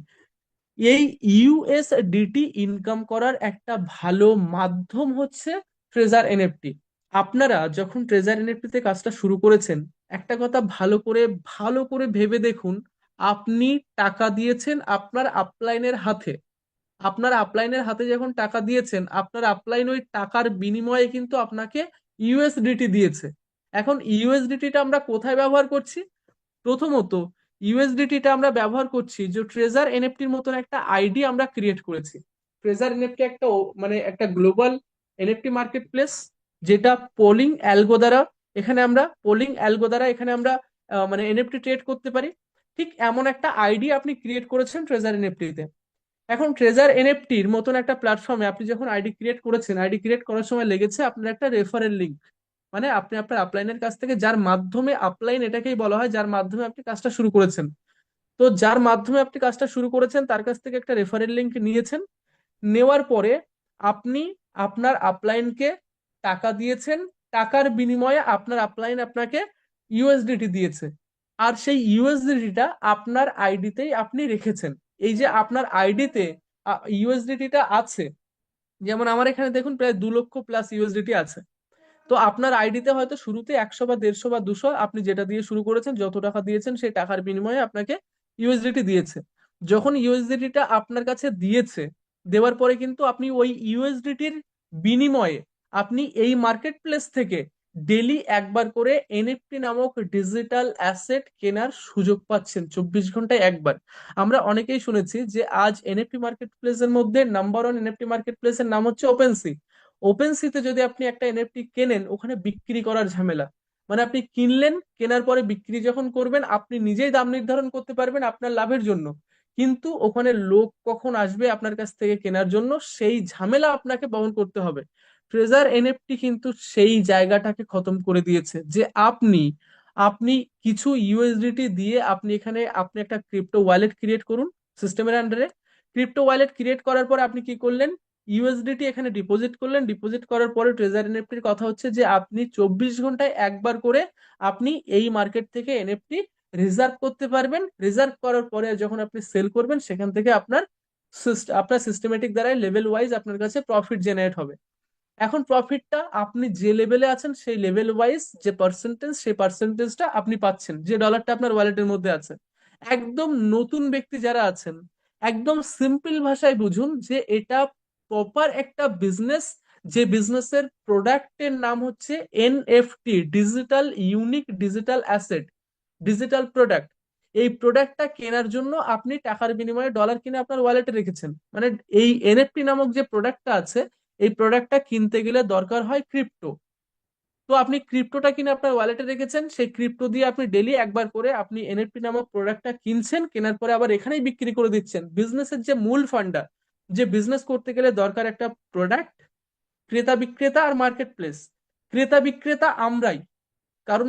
এই ইউএসডিটি ইনকাম করার একটা ভালো মাধ্যম হচ্ছে ট্রেজার এনএফটি। আপনারা যখন ট্রেজার এনএফটি তে কাজটা শুরু করেছেন, একটা কথা ভালো করে ভেবে দেখুন, আপনি টাকা দিয়েছেন আপনার আপলাইনের হাতে। আপনার আপলাইনের হাতে যখন টাকা দিয়েছেন, আপনার আপলাইন ওই টাকার বিনিময়ে কিন্তু আপনাকে ইউএসডিটি দিয়েছে। এখন ইউএসডিটিটা আমরা কোথায় ব্যবহার করছি? প্রথমত, ইউএসডিটিটা আমরা ব্যবহার করছি যে ট্রেজার এনএফটির মতন একটা আইডি আমরা ক্রিয়েট করেছি। ট্রেজার এনএফটি একটা মানে একটা গ্লোবাল এনএফটি মার্কেট প্লেস, যেটা পোলিং অ্যালগো দ্বারা এখানে আমরা মানে এনএফটি ট্রেড করতে পারি। ঠিক এমন একটা আইডি আপনি ক্রিয়েট করেছেন ট্রেজার এনএফটিতে। এখন ট্রেজার এনএফটির মতন একটা প্ল্যাটফর্মে আপনি যখন আইডি ক্রিয়েট করেছেন, আইডি ক্রিয়েট করার সময় লেগেছে আপনার একটা রেফারেল লিঙ্ক। মানে আপনি আপনার আপলাইনের কাছ থেকে, যার মাধ্যমে, আপলাইন এটাকেই বলা হয় যার মাধ্যমে আপনি কাজটা শুরু করেছেন, তো যার মাধ্যমে আপনি কাজটা শুরু করেছেন তার কাছ থেকে একটা রেফারেল লিঙ্ক নিয়েছেন। নেওয়ার পরে আপনি আপনার আপলাইনকে টাকা দিয়েছেন, টাকার বিনিময়ে আপনার আপলাইন আপনাকে ইউএসডিটি দিয়েছে। আর সেই ইউএসডিটিটা আপনার আইডিতেই আপনি রেখেছেন। এই যে আপনার আইডিতে ইউএসডিটিটা আছে, যেমন আমার এখানে দেখুন প্রায় 2 লক্ষ প্লাস ইউএসডিটি আছে। তো আপনার আইডিতে হয়তো শুরুতে 100 বা 150 বা 200, আপনি যেটা দিয়ে শুরু করেছেন, যত টাকা দিয়েছেন সেই টাকার বিনিময়ে আপনাকে ইউএসডিটি দিয়েছে। যখন ইউএসডিটিটা আপনার কাছে দিয়েছে, দেওয়ার পরে কিন্তু আপনি ওই ইউএসডিটির বিনিময়ে আপনি এই মার্কেট প্লেস থেকে ডেলি একবার করে এনএফটি নামক ডিজিটাল অ্যাসেট কেনার সুযোগ পাচ্ছেন, 24 ঘন্টায় একবার। আমরা অনেকেই শুনেছি যে আজ এনএফটি মার্কেট প্লেসের মধ্যে নাম্বার ওয়ান এনএফটি মার্কেট প্লেসের নাম হচ্ছে ওপেনসি। ওপেনসিতে যদি আপনি একটা এনএফটি কেনেন, ওখানে বিক্রি করার ঝামেলা, মানে আপনি কিনলেন, কেনার পরে বিক্রি যখন করবেন আপনি নিজেই দাম নির্ধারণ করতে পারবেন আপনার লাভের জন্য, কিন্তু ওখানে লোক কখন আসবে আপনার কাছ থেকে কেনার জন্য সেই ঝামেলা আপনাকে বহন করতে হবে। ট্রেজার এনএফটি কিন্তু সেই জায়গাটাকে খতম করে দিয়েছে যে আপনি আপনি কিছু ইউএসডিটি দিয়ে আপনি এখানে আপনি একটা ক্রিপ্টো ওয়ালেট ক্রিয়েট করুন সিস্টেমের আন্ডারে। ক্রিপ্টো ওয়ালেট ক্রিয়েট করার পর আপনি কি করলেন? ইউএসডিটি এখানে ডিপোজিট করলেন। ডিপোজিট করার পরে ট্রেজার এনএফটির কথা হচ্ছে যে আপনি 24 ঘন্টায় একবার করে আপনি এই মার্কেট থেকে এনএফটি রিজার্ভ করতে পারবেন। রিজার্ভ করার পরে যখন আপনি সেল করবেন, সেখান থেকে আপনার সিস্টেমেটিক দ্বারাই লেভেল ওয়াইজ আপনার কাছে প্রফিট জেনারেট হবে। এখন প্রফিটটা আপনি যে লেভেলে আছেন সেই লেভেল ওয়াইজ যে পার্সেন্টেজ, সেই পার্সেন্টেজটা আপনি পাচ্ছেন যে ডলারটা আপনার ওয়ালেটের মধ্যে আছে। একদম নতুন ব্যক্তি যারা আছেন, একদম সিম্পল ভাষায় বুঝুন যে এটা প্রপার একটা বিজনেস, যে বিজনেসের প্রোডাক্টের নাম হচ্ছে NFT, digital unique digital asset, digital product. এই প্রোডাক্টটা কেনার জন্য আপনি টাকার বিনিময়ে ডলার কিনে আপনার ওয়ালেটে রেখেছেন। মানে এই এনএফটি নামক যে প্রোডাক্টটা আছে, এই প্রোডাক্টটা কিনতে গেলে দরকার হয় ক্রিপ্টো। তো আপনি ক্রিপ্টোটা কিনে আপনার ওয়ালেটে রেখেছেন, সেই ক্রিপ্টো দিয়ে আপনি ডেলি একবার করে আপনি এনএফটি নামক প্রোডাক্টটা কিনছেন, কেনার পরে আবার এখানেই বিক্রি করে দিচ্ছেন। বিজনেসের যে মূল ফান্ডা, যে বিজনেস করতে গেলে দরকার একটা প্রোডাক্ট, ক্রেতা বিক্রেতা আর মার্কেট প্লেস। ক্রেতা বিক্রেতা আমরাই, কারণ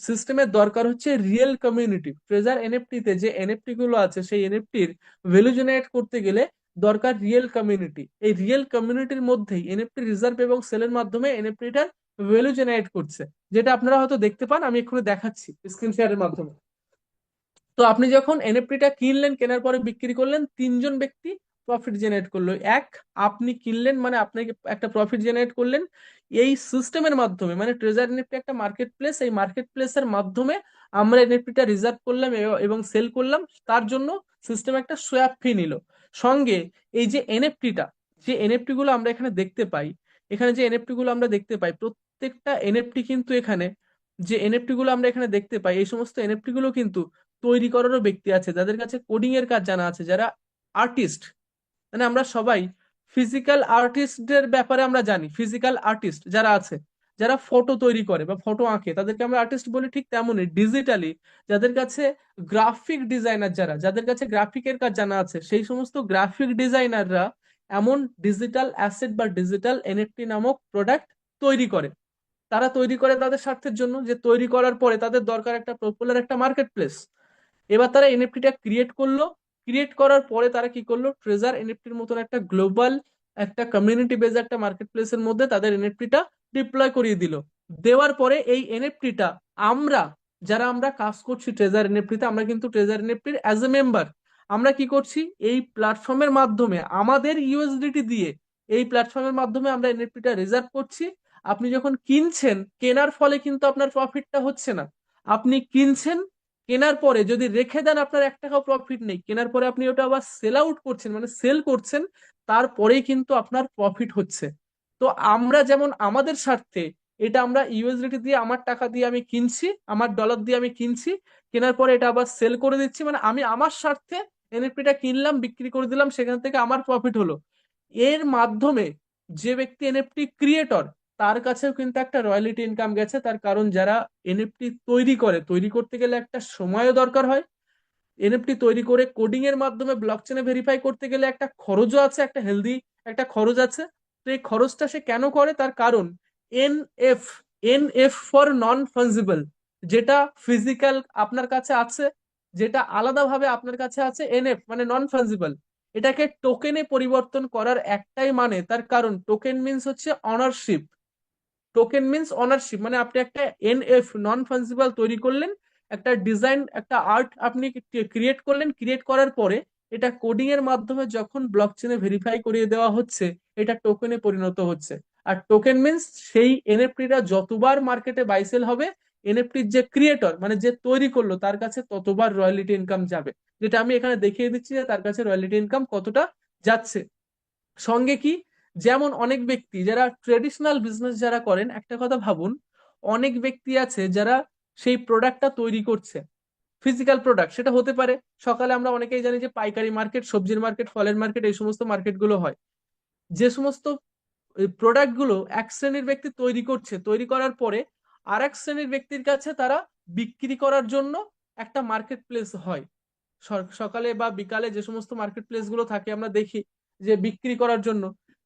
সিস্টেমের দরকার হচ্ছে রিয়েল কমিউনিটি। ট্রেজার এনএফটি তে যে এনএফটি গুলো আছে, সেই এনএফটির ভ্যালু জেনারেট করতে গেলে দরকার রিয়েল কমিউনিটি। এই রিয়েল কমিউনিটির মধ্যেই এনএফটি রিজার্ভ এবং সেলের মাধ্যমে এনএফটিটার ভ্যালু জেনারেট করছে, যেটা আপনারা হয়তো দেখতে পান, আমি এক্ষুনি দেখাচ্ছি স্ক্রিন শেয়ারের মাধ্যমে। তো আপনি যখন এনএফটিটা কিনলেন, কেনার পরে বিক্রি করলেন, তিনজন ব্যক্তি প্রফিট জেনারেট করলো। এক, আপনি কিনলেন মানে আপনাকে একটা প্রফিট জেনারেট করলেন এই সিস্টেমের মাধ্যমে, মানে ট্রেজার এনএফটি একটা মার্কেট প্লেস, এই মার্কেট প্লেসের মাধ্যমে আমরা এনএফটিটা রিজার্ভ করলাম এবং সেল করলাম, তার জন্য সিস্টেম একটা সোয়াপ ফি নিল। সঙ্গে এই যে এনএফটিটা, যে এনএফটি গুলো আমরা এখানে দেখতে পাই, এখানে যে এনএফটি গুলো আমরা দেখতে পাই, প্রত্যেকটা এনএফটি কিন্তু এখানে, যে এনএফটি গুলো আমরা এখানে দেখতে পাই, এই সমস্ত এনএফটি গুলো কিন্তু তৈরি করারও ব্যক্তি আছে যাদের কাছে কোডিং এর কাজ জানা আছে, যারা আর্টিস্ট। মানে আমরা সবাই ফিজিক্যাল আর্টিস্টদের ব্যাপারে আমরা জানি, ফিজিক্যাল আর্টিস্ট যারা আছে, যারা ফটো তৈরি করে বা ফটো আঁকে, তাদেরকে আমরা আর্টিস্ট বলি। ঠিক তেমনই ডিজিটালি যাদের কাছে গ্রাফিক ডিজাইনার, যাদের কাছে গ্রাফিকের কাজ জানা আছে, সেই সমস্ত গ্রাফিক ডিজাইনাররা এমন ডিজিটাল অ্যাসেট বা ডিজিটাল এনএফটি নামক প্রোডাক্ট তৈরি করে। তারা তৈরি করে তাদের স্বার্থের জন্য, যে তৈরি করার পরে তাদের দরকার একটা পপুলার একটা মার্কেট প্লেস। এবার তারা এনএফটিটা ক্রিয়েট করলো। ক্রিয়েট করার পরে তারা কি করলো? ট্রেজার এনএফটির মতন একটা গ্লোবাল, একটা কমিউনিটি বেজ একটা মার্কেট প্লেসের মধ্যে তাদের এনএফটিটা ডিপ্লয় করিয়ে দিল। দেওয়ার পরে এই এনএফটিটা আমরা, যারা আমরা কাজ করছি ট্রেজার এনএফটিতে, আমরা কিন্তু ট্রেজার এনএফটির অ্যাজ এ মেম্বার আমরা কি করছি? এই প্ল্যাটফর্মের মাধ্যমে আমাদের ইউএসডিটি দিয়ে এই প্ল্যাটফর্মের মাধ্যমে আমরা এনএফটিটা রিজার্ভ করছি। আপনি যখন কিনছেন, কেনার ফলে কিন্তু আপনার প্রফিটটা হচ্ছে না। আপনি কিনছেন, কেনার পরে যদি রেখে দেন আপনার 1 টাকাও প্রফিট নেই, কেনার পরে আপনি ওটা আবার সেল আউট করছেন মানে সেল করছেন, তারপরেই কিন্তু আপনার প্রফিট হচ্ছে। তো আমরা যেমন আমাদের স্বার্থে এটা আমরা ইউএসডিটি দিয়ে আমার টাকা দিয়ে আমি কিনছি, আমার ডলার দিয়ে আমি কিনছি, কেনার পরে এটা আবার সেল করে দিচ্ছি, মানে আমি আমার স্বার্থে এনএফটিটা কিনলাম বিক্রি করে দিলাম, সেখান থেকে আমার প্রফিট হলো। এর মাধ্যমে যে ব্যক্তি এনএফটি ক্রিয়েটর তার কাছেও কিন্তু একটা রয়্যালিটি ইনকাম গেছে, তার কারণ যারা এনএফটি তৈরি করে, তৈরি করতে গেলে একটা সময়ও দরকার হয়, এনএফটি তৈরি করে কোডিং এর মাধ্যমে ব্লকচেনে ভেরিফাই করতে গেলে একটা খরচও আছে, একটা হেলদি একটা খরচ আছে। তো এই খরচটা সে কেন করে, তার কারণ NF, NF for non fungible, যেটা ফিজিক্যাল আপনার কাছে আছে, যেটা আলাদাভাবে আপনার কাছে আছে, এনএফ মানে নন ফাঞ্জিবল, এটাকে টোকেনে পরিবর্তন করার একটাই মানে, তার কারণ টোকেন মিন্স হচ্ছে অনারশিপ। টোকেন মিন্স অনারশিপ, মানে আপনি একটা এনএফ নন ফাঞ্জিবল তৈরি করলেন, একটা ডিজাইন একটা আর্ট আপনি ক্রিয়েট করলেন, ক্রিয়েট করার পরে এটা কোডিং এর মাধ্যমে যখন ব্লকচেনে ভেরিফাই করিয়ে দেওয়া হচ্ছে, এটা টোকেনে পরিণত হচ্ছে। আর টোকেন মিন্স সেই এনএফটিটা যতবার মার্কেটে বাইসেল হবে, এনএফটির যে ক্রিয়েটর মানে যে তৈরি করলো তার কাছে ততবার রয়্যালিটি ইনকাম যাবে, যেটা আমি এখানে দেখিয়ে দিচ্ছি যে তার কাছে রয়্যালিটি ইনকাম কতটা যাচ্ছে। সঙ্গে কি, যেমন অনেক ব্যক্তি যারা ট্রেডিশনাল বিজনেস যারা করেন, একটা কথা ভাবুন, অনেক ব্যক্তি আছে যারা সেই প্রোডাক্টটা তৈরি করছে, ফিজিক্যাল প্রোডাক্ট, সেটা হতে পারে, সকালে আমরা অনেকেই জানি যে পাইকারি মার্কেট, সবজির মার্কেট, ফলের মার্কেট, এই সমস্ত মার্কেটগুলো হয়, যে সমস্ত প্রোডাক্ট গুলো এক শ্রেণীর ব্যক্তি তৈরি করছে, তৈরি করার পরে আর এক শ্রেণীর ব্যক্তির কাছে তারা বিক্রি করার জন্য একটা মার্কেট প্লেস হয়। সকালে বা বিকালে যে সমস্ত মার্কেট প্লেস গুলো থাকে আমরা দেখি যে বিক্রি করার জন্য।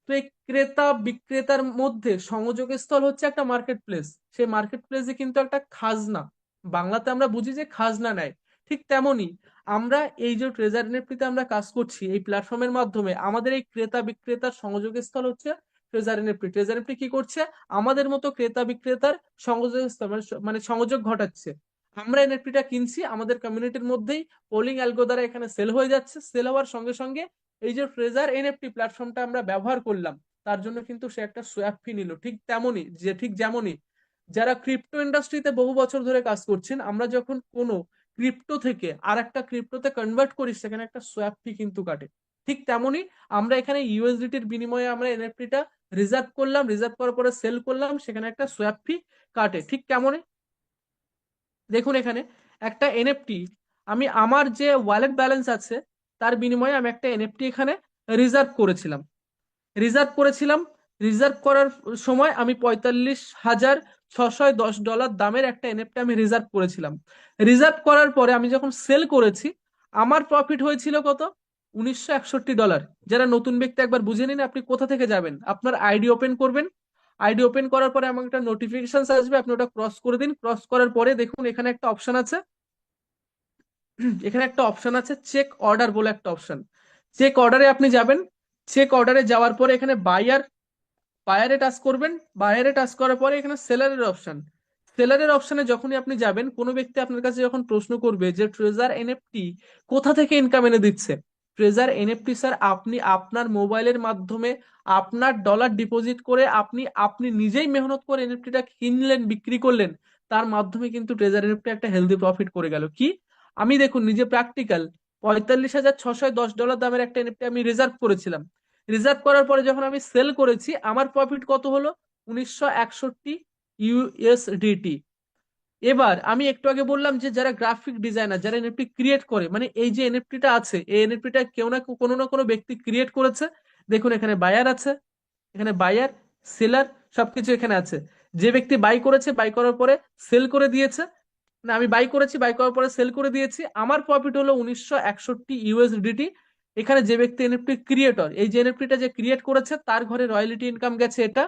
তো এই ক্রেতা বিক্রেতার মধ্যে সংযোগের স্থল হচ্ছে একটা মার্কেট প্লেস। সেই মার্কেট প্লেসে কিন্তু একটা খাজনা, বাংলাতে আমরা বুঝি যে খাজনা নেয়, ঠিক তেমনি আমরা এই যে ট্রেজার এনএফটিতে আমরা কাজ করছি এই প্ল্যাটফর্মের মাধ্যমে, আমাদের এই ক্রেতা বিক্রেতার সংযোগের স্থল হচ্ছে ট্রেজার এনএফটি। ট্রেজার এনএফটি কি করছে, আমাদের মতো ক্রেতা বিক্রেতার সংযোগের স্থল মানে সংযোগ ঘটাচ্ছে। আমরা এনএফটিটা কিনছি আমাদের কমিউনিটির মধ্যেই, পোলিং অ্যালগো দ্বারা এখানে সেল হয়ে যাচ্ছে, সেল হওয়ার সঙ্গে সঙ্গে এই যে ট্রেজার এনএফটি প্ল্যাটফর্মটা আমরা ব্যবহার করলাম, তার জন্য কিন্তু সে একটা সোয়াপ ফি নিল। ঠিক যেমনই যারা ক্রিপ্টো ইন্ডাস্ট্রিতে বহু বছর ধরে কাজ করছেন, আমরা যখন কোনো ক্রিপ্টো থেকে আর একটা ক্রিপ্টোতে কনভার্ট করি সেখানে একটা সোয়াপ ফি কিন্তু কাটে। ঠিক তেমনি আমরা এখানে ইউএসডিটির বিনিময়ে আমরা এনএফটিটা রিজার্ভ করলাম, রিজার্ভ করার পরে সেল করলাম, সেখানে একটা সোয়াপ ফি কাটে। ঠিক কেমনই দেখুন এখানে একটা এনএফটি, আমি আমার যে ওয়ালেট ব্যালেন্স আছে তার বিনিময়ে আমি একটা এনএফটি এখানে রিজার্ভ করেছিলাম, রিজার্ভ করেছিলাম রিজার্ভ করার সময় আমি 45,610 ডলার দামের একটা এনএফটি আমি রিজার্ভ করেছিলাম। রিজার্ভ করার পরে আমি যখন সেল করেছি, আমার প্রফিট হয়েছিল কত, 1961 ডলার। যারা নতুন ব্যক্তি একবার বুঝে নিন, আপনি কোথা থেকে যাবেন, আপনার আইডি ওপেন করবেন, আইডি ওপেন করার পরে আমাকে একটা নোটিফিকেশন আসবে, আপনি ওটা ক্রস করে দিন, ক্রস করার পরে দেখুন এখানে একটা অপশন আছে, এখানে একটা অপশন আছে চেক অর্ডার বলে একটা অপশন। চেক অর্ডারে আপনি যাবেন, চেক অর্ডারে যাওয়ার পরে এখানে বায়ারে টাচ করবেন, বায়ারে টাচ করার পরে এখানে সেলারের অপশন, সেলারের অপশনে যখনই আপনি যাবেন, কোনো ব্যক্তি আপনার কাছে যখন প্রশ্ন করবে যে ট্রেজার এনএফটি কোথা থেকে ইনকাম এনে দিচ্ছে, ট্রেজার এনএফটি স্যার আপনি আপনার মোবাইলের মাধ্যমে আপনার ডলার ডিপোজিট করে আপনি আপনি নিজেই মেহনত করে এনএফটিটা কিনলেন বিক্রি করলেন, তার মাধ্যমে কিন্তু ট্রেজার এনএফটি একটা হেলদি প্রফিট করে গেল। কি, আমি দেখুন নিজে প্র্যাকটিক্যাল, 45,610 ডলার দামের একটা এনএফটি আমি রিজার্ভ করেছিলাম, রিজার্ভ করার পরে যখন আমি সেল করেছি আমার প্রফিট কত হলো, 1961 ইউএসডিটি। এবার আমি একটু আগে বললাম যে যারা গ্রাফিক ডিজাইনার, যারা এনএফটি ক্রিয়েট করে, মানে এই যে এনএফটিটা আছে এই এনএফটিটা কেউ না কোনো ব্যক্তি ক্রিয়েট করেছে। দেখুন এখানে বায়ার আছে, এখানে বায়ার সেলার সবকিছু এখানে আছে। যে ব্যক্তি বাই করেছে, বাই করার পরে সেল করে দিয়েছে, না আমি বাই করেছি, বাই করার পরে সেল করে দিয়েছি, আমার প্রফিট হলো 1961 ইউএসডিটি। এখানে যে ব্যক্তি এনএফটি ক্রিয়েটর, এই যে এনএফটিটা যে ক্রিয়েট করেছে তার ঘরে রয়্যালিটি ইনকাম গেছে এটা।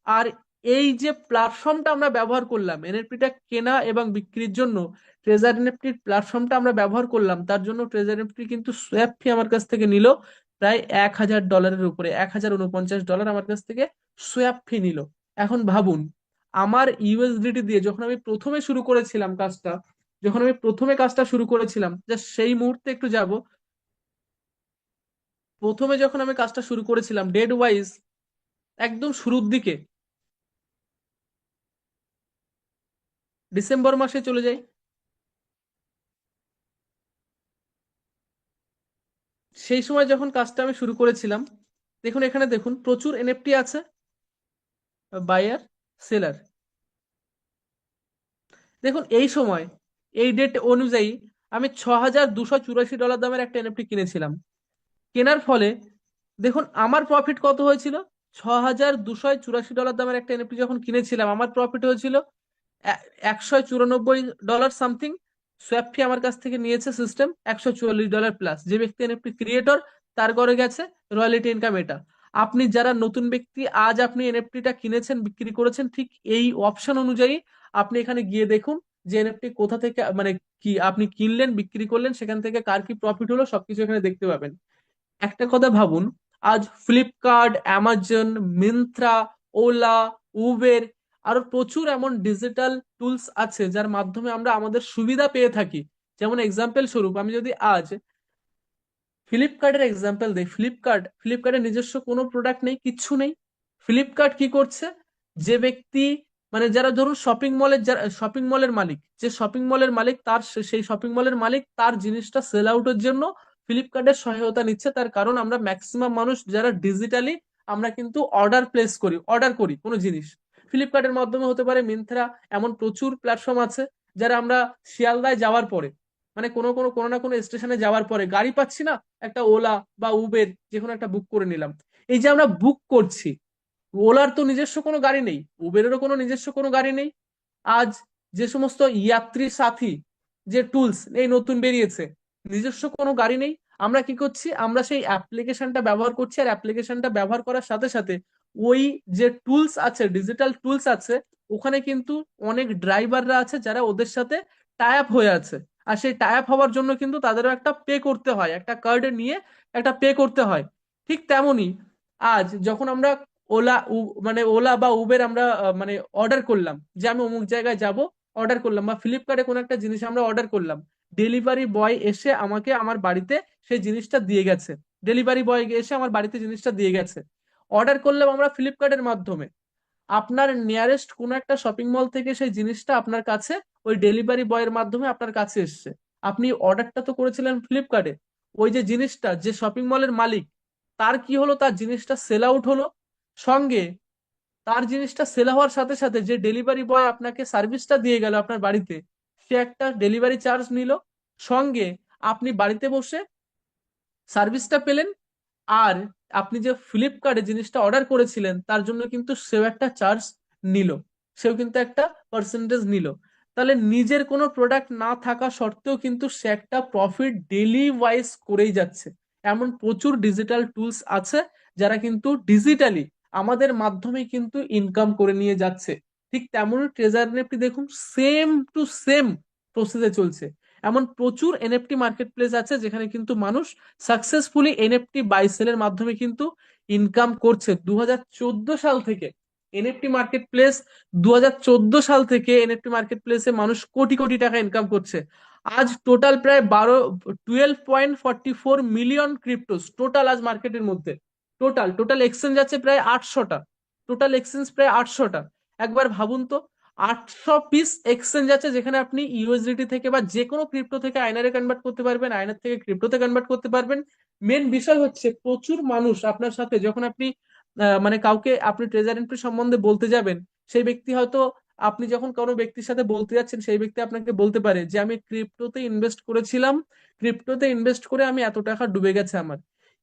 আর এই যে প্ল্যাটফর্মটা আমরা ব্যবহার করলাম এনএফটিটা কেনা এবং বিক্রির জন্য, ট্রেজার এনএফটির প্ল্যাটফর্মটা আমরা ব্যবহার করলাম, তার জন্য ট্রেজার এনএফটি কিন্তু সোয়াপ ফি আমার কাছ থেকে নিল প্রায় 1,000 ডলারের উপরে, 1,049 ডলার আমার কাছ থেকে সোয়াপ ফি নিল। এখন ভাবুন, আমার ইউএসডিটি দিয়ে যখন আমি প্রথমে শুরু করেছিলাম কাজটা, যখন আমি প্রথমে কাজটা শুরু করেছিলাম, জাস্ট সেই মুহূর্তে একটু যাব, প্রথমে যখন আমি কাজটা শুরু করেছিলাম ডেট ওয়াইজ একদম শুরুর দিকে, ডিসেম্বর মাসে চলে যাই, সেই সময় যখন কাজটা আমি শুরু করেছিলাম, দেখুন এখানে দেখুন প্রচুর এনএফটি আছে, বায়ার, সেলার। দেখুন এই সময় এই ডেট অনুযায়ী আমি $6,284 দামের একটা এনএফটি কিনেছিলাম। কেনার ফলে দেখুন আমার প্রফিট কত হয়েছিল। $6,284 দামের একটা এনএফটি যখন কিনেছিলাম, আমার প্রফিট হয়েছিল $194 সামথিং। সোয়াপ ফি আমার কাছ থেকে নিয়েছে সিস্টেম $144 প্লাস। যে ব্যক্তি এনএফটি ক্রিয়েটর, তার ঘরে গেছে রয়্যালিটি ইনকাম এটা। আপনি যারা নতুন ব্যক্তি, আজ আপনি এনএফটিটা কিনেছেন, বিক্রি করেছেন, ঠিক এই অপশন অনুযায়ী আপনি এখানে গিয়ে দেখুন যে এনএফটি কোথা থেকে, মানে কি আপনি কিনলেন, বিক্রি করলেন, সেখান থেকে কার কি প্রফিট হলো সবকিছু এখানে দেখতে পাবেন। একটা কথা ভাবুন, আজ Flipkart, Amazon, Myntra, OLA, Uber, আরো প্রচুর এমন ডিজিটাল টুলস আছে যার মাধ্যমে আমরা আমাদের সুবিধা পেয়ে থাকি। যেমন এক্সাম্পল স্বরূপ আমি যদি আজ ফ্লিপকার্টের এক্সাম্পল দিই, ফ্লিপকার্টের নিজস্ব কোনো প্রোডাক্ট নেই, কিচ্ছু নেই। ফ্লিপকার্ট কি করছে, যে ব্যক্তি, মানে যারা ধরুন শপিং মলের মালিক, যে শপিং মলের মালিক, তার সেই শপিং মলের মালিক তার জিনিসটা সেল আউটের জন্য ফ্লিপকার্টের সহায়তা নিচ্ছে। তার কারণ আমরা ম্যাক্সিমাম মানুষ যারা ডিজিটালি আমরা কিন্তু অর্ডার করি কোনো জিনিস ফ্লিপকার্টের মাধ্যমে হতে পারে, মিন্ত্রা, এমন প্রচুর প্ল্যাটফর্ম আছে যারা আমরা শিয়ালদায় যাওয়ার পরে, মানে কোনো কোনো কোনো না কোনো স্টেশনে যাওয়ার পরে গাড়ি পাচ্ছি না, একটা ওলা বা উবের যে কোনো একটা বুক করে নিলাম। এই যে আমরা বুক করছি, ওলার তো নিজস্ব কোনো গাড়ি নেই, উবেরেরও কোনো নিজস্ব কোনো গাড়ি নেই। আজ যে সমস্ত ইয়াত্রী সাথী যে টুলস এই নতুন বেরিয়েছে, নিজস্ব কোনো গাড়ি নেই। আমরা কি করছি, আমরা সেই অ্যাপ্লিকেশনটা ব্যবহার করছি, আর অ্যাপ্লিকেশনটা ব্যবহার করার সাথে সাথে ওই যে টুলস আছে, ডিজিটাল টুলস আছে, ওখানে কিন্তু অনেক ড্রাইভাররা আছে যারা ওদের সাথে টাই আপ হয়ে আছে। আর সেই টাই আপ হওয়ার জন্য কিন্তু তাদেরও একটা পে করতে হয়, একটা কার্ডে নিয়ে একটা পে করতে হয়। ঠিক তেমনি আজ যখন আমরা মানে ওলা বা উবের আমরা মানে অর্ডার করলাম, যে আমি অমুক জায়গায় যাব, অর্ডার করলাম, বা ফ্লিপকার্টে কোনো একটা জিনিস আমরা অর্ডার করলাম, ডেলিভারি বয় এসে আমাকে আমার বাড়িতে সেই জিনিসটা দিয়ে গেছে। ডেলিভারি বয় এসে আমার বাড়িতে জিনিসটা দিয়ে গেছে। অর্ডার করলাম আমরা ফ্লিপকার্টের মাধ্যমে, আপনার নিয়ারেস্ট কোনো একটা শপিং মল থেকে সেই জিনিসটা আপনার কাছে ওই ডেলিভারি বয়ের মাধ্যমে আপনার কাছে এসছে। আপনি অর্ডারটা তো করেছিলেন ফ্লিপকার্টে, ওই যে জিনিসটা যে শপিং মলের মালিক, তার কি হলো, তার জিনিসটা সেল আউট হলো। সঙ্গে তার জিনিসটা সেল হওয়ার সাথে সাথে যে ডেলিভারি বয় আপনাকে সার্ভিসটা দিয়ে গেল আপনার বাড়িতে, সে একটা ডেলিভারি চার্জ নিল। সঙ্গে আপনি বাড়িতে বসে সার্ভিসটা পেলেন। আর আপনি যে ফ্লিপকার্টে জিনিসটা অর্ডার করেছিলেন তার জন্য কিন্তু সেও একটা চার্জ নিল, সেও কিন্তু একটা পার্সেন্টেজ নিল। তাহলে নিজের কোনো প্রোডাক্ট না থাকা সত্ত্বেও কিন্তু সে একটা প্রফিট ডেলি ওয়াইজ করেই যাচ্ছে। এমন প্রচুর ডিজিটাল টুলস আছে যারা কিন্তু ডিজিটালি আমাদের মাধ্যমে কিন্তু ইনকাম করে নিয়ে যাচ্ছে। ঠিক তেমনই ট্রেজার এনএফটি দেখুন, সেম টু সেম প্রসেসে চলছে। এমন প্রচুর এনএফটি মার্কেট প্লেস আছে যেখানে কিন্তু মানুষ সাকসেসফুলি এনএফটি বাই সেলের মাধ্যমে কিন্তু ইনকাম করছে। 2014 সাল থেকে এনএফটি মার্কেট প্লেস 2014 সাল থেকে এনএফটি মার্কেট প্লেসে মানুষ কোটি কোটি টাকা ইনকাম করছে। আজ টোটাল প্রায় 12.44 মিলিয়ন ক্রিপ্টোস টোটাল আজ মার্কেটের মধ্যে। টোটাল টোটাল এক্সচেঞ্জ আছে প্রায় 800টা। টোটাল এক্সচেঞ্জ প্রায় 800টা। একবার ভাবুন তো, 800 পিস এক্সচেঞ্জ আছে যেখানে আপনি ইউএসডিটি থেকে বা যে কোনো ক্রিপ্টো থেকে আইনারে কনভার্ট করতে পারবেন, আইনার থেকে ক্রিপ্টোতে কনভার্ট করতে পারবেন। মেন বিষয় হচ্ছে প্রচুর মানুষ আপনার সাথে যখন আপনি মানে কাউকে আপনি ট্রেজার এন্ট্রি সম্বন্ধে বলতে যাবেন, সেই ব্যক্তি হয়তো, আপনি যখন কোনো ব্যক্তির সাথে বলতে যাচ্ছেন সেই ব্যক্তি আপনাকে বলতে পারে যে আমি ক্রিপ্টোতে ইনভেস্ট করেছিলাম, ক্রিপ্টোতে ইনভেস্ট করে আমি এত টাকা ডুবে গেছে আমার।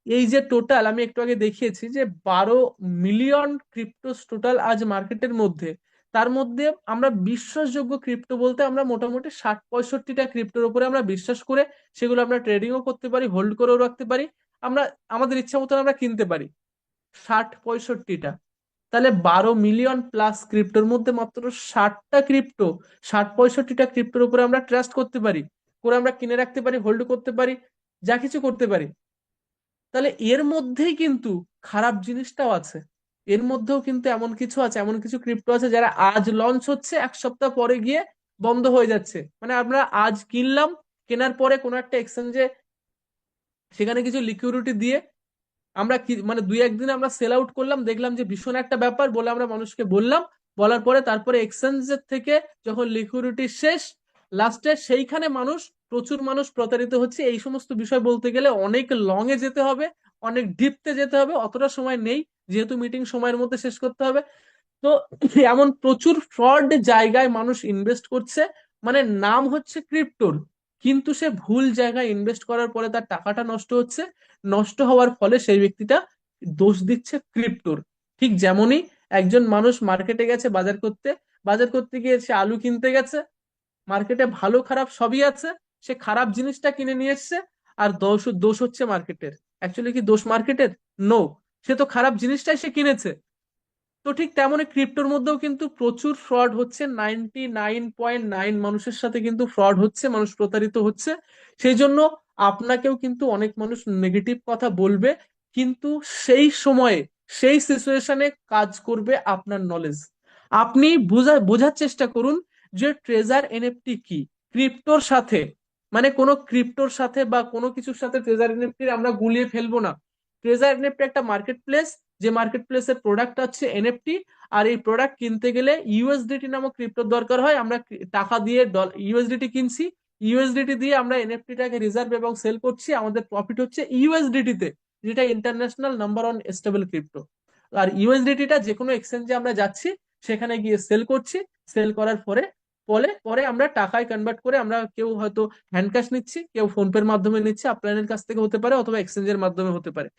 এই যে টোটাল আমি একটু আগে দেখিয়েছি যে 12 মিলিয়ন ক্রিপ্টোস টোটাল আজ মার্কেটের মধ্যে। তার মধ্যে আমরা বিশ্বাসযোগ্য ক্রিপ্টো বলতে আমরা মোটামুটি 60-65টা ক্রিপ্টোর উপরে আমরা বিশ্বাস করে সেগুলো আমরা ট্রেডিংও করতে পারি, হোল্ড করেও রাখতে পারি, আমরা আমাদের ইচ্ছা মতন আমরা কিনতে পারি। 60-65টা, তাহলে 12 মিলিয়ন প্লাস ক্রিপ্টোর মধ্যে মাত্র 60টা ক্রিপ্টো, 60-65টা ক্রিপ্টোর উপরে আমরা ট্রাস্ট করতে পারি, করে আমরা কিনে রাখতে পারি, হোল্ড করতে পারি, যা কিছু করতে পারি। তাহলে এর মধ্যেই কিন্তু খারাপ জিনিসটাও আছে। এর মধ্যেও কিন্তু এমন কিছু আছে, এমন কিছু ক্রিপ্টো আছে যারা আজ লঞ্চ হচ্ছে, 1 সপ্তাহ পরে গিয়ে বন্ধ হয়ে যাচ্ছে। মানে আমরা আজ কিনলাম, কেনার পরে কোনো একটা এক্সচেঞ্জে সেখানে কিছু লিকুইডিটি দিয়ে আমরা কি মানে 2-1 দিন আমরা সেল আউট করলাম, দেখলাম যে ভীষণ একটা ব্যাপার বলে আমরা মানুষকে বললাম, বলার পরে তারপরে এক্সচেঞ্জের থেকে যখন লিকুইডিটি শেষ, লাস্টে সেইখানে মানুষ প্রচুর মানুষ প্রতারিত হচ্ছে, এই সমস্ত বিষয় বলতে গেলে অনেক লং এ যেতে হবে, অনেক ডিপতে যেতে হবে, অতটা সময় নেই, যেহেতু মিটিং সময়ের মধ্যে শেষ করতে হবে। তো এমন প্রচুর ফ্রড জায়গায় মানুষ ইনভেস্ট করছে, মানে নাম হচ্ছে ক্রিপ্টোর, কিন্তু সে ভুল জায়গায় ইনভেস্ট করার পরে তার টাকাটা নষ্ট হচ্ছে। নষ্ট হওয়ার ফলে সেই ব্যক্তিটা দোষ দিচ্ছে ক্রিপ্টোর। ঠিক যেমনই একজন মানুষ মার্কেটে গেছে বাজার করতে, বাজার করতে গিয়ে সে আলু কিনতে গেছে, মার্কেটে ভালো খারাপ সবই আছে, সে খারাপ জিনিসটা কিনে নিয়ে এসছে, আর দোষ দোষ হচ্ছে মার্কেটের। অ্যাকচুয়ালি কি দোষ মার্কেটের? নো, সে তো খারাপ জিনিসটাই সে কিনেছে। তো ঠিক তেমনই ক্রিপ্টোর মধ্যেও কিন্তু প্রচুর ফ্রড হচ্ছে, 99.9 মানুষের সাথে কিন্তু ফ্রড হচ্ছে, মানুষ প্রতারিত হচ্ছে। সেই জন্য আপনাকেও কিন্তু অনেক মানুষ নেগেটিভ কথা বলবে, কিন্তু সেই সময়ে সেই সিচুয়েশনে কাজ করবে আপনার নলেজ। আপনি বোঝার চেষ্টা করুন যে ট্রেজার এনএফটি কি, ক্রিপ্টোর সাথে, মানে কোনো ক্রিপ্টোর সাথে বা কোনো কিছুর সাথে ট্রেজার এনএফটি আমরা গুলিয়ে ফেলবো না। ট্রেজার এনএফটি একটা মার্কেট প্লেস, যে মার্কেট প্লেসের প্রোডাক্ট আছে এনএফটি। আর এই প্রোডাক্ট কিনতে গেলে ইউএসডিটি নামক ক্রিপ্টোর দরকার হয়, আমরা টাকা দিয়ে ইউএসডিটি কিনছি, ইউএসডিটি দিয়ে আমরা এনএফটিটাকে রিজার্ভ এবং সেল করছি, আমাদের প্রফিট হচ্ছে ইউএসডিটি তে, যেটা international number one stable crypto. আর ইউএসডিটিটা যে কোনো এক্সচেঞ্জে আমরা যাচ্ছি, সেখানে গিয়ে সেল করছি, সেল করার পরে পরে পরে আমরা টাকায় কনভার্ট করে, আমরা কেউ হয়তো হ্যান্ড ক্যাশ নিচ্ছি, কেউ ফোনপের মাধ্যমে নিচ্ছে, আপনাদের কাছ থেকে হতে পারে, অথবা এক্সচেঞ্জের মাধ্যমে হতে পারে।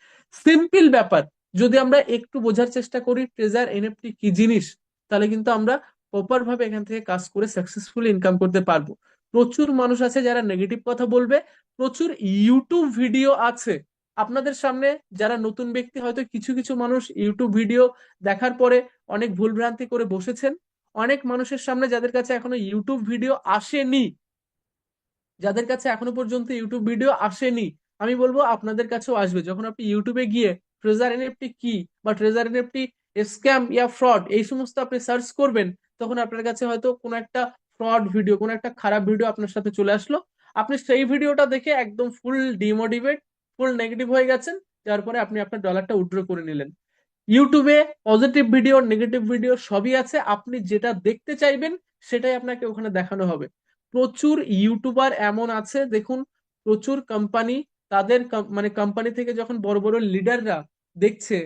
সিম্পল ব্যাপার। যদি আমরা একটু বোঝার চেষ্টা করি ট্রেজার এনএফটি কি জিনিস, তাহলে কিন্তু আমরা প্রপার ভাবে এখান থেকে কাজ করে সাকসেসফুলি ইনকাম করতে পারবো। প্রচুর মানুষ আছে যারা নেগেটিভ কথা বলবে, প্রচুর ইউটিউব ভিডিও আছে আপনাদের সামনে। যারা নতুন ব্যক্তি, হয়তো কিছু কিছু মানুষ ইউটিউব ভিডিও দেখার পরে অনেক ভুলভ্রান্তি করে বসেছেন। অনেক মানুষের সামনে যাদের কাছে এখনো ইউটিউব ভিডিও আসেনি, যাদের কাছে এখনো পর্যন্ত ইউটিউব ভিডিও আসেনি, আমি বলবো আপনাদের কাছেও আসবে। যখন আপনি ইউটিউবে গিয়ে ট্রেজার এনএফটি কি বা ট্রেজার এনএফটি স্ক্যাম ইয়া ফ্রড এই সমস্ত আপনি সার্চ করবেন, তখন আপনার কাছে হয়তো কোনো একটা ফ্রড ভিডিও, কোনো একটা খারাপ ভিডিও আপনার সাথে চলে আসলো। আপনি সেই ভিডিওটা দেখে একদম ফুল ডিমোটিভেট, ফুল নেগেটিভ হয়ে গেছেন, যার পরে আপনি আপনার ডলারটা উইথড্র করে নিলেন। ইউটিউবে পজিটিভ ভিডিও নেগেটিভ ভিডিও সবই আছে, আপনি যেটা দেখতে চাইবেন সেটাই আপনাকে ওখানে দেখানো হবে। প্রচুর ইউটিউবার এমন আছে দেখুন, প্রচুর কোম্পানি, তাদের মানে কোম্পানি থেকে যখন বড় বড় লিডাররা দেখছে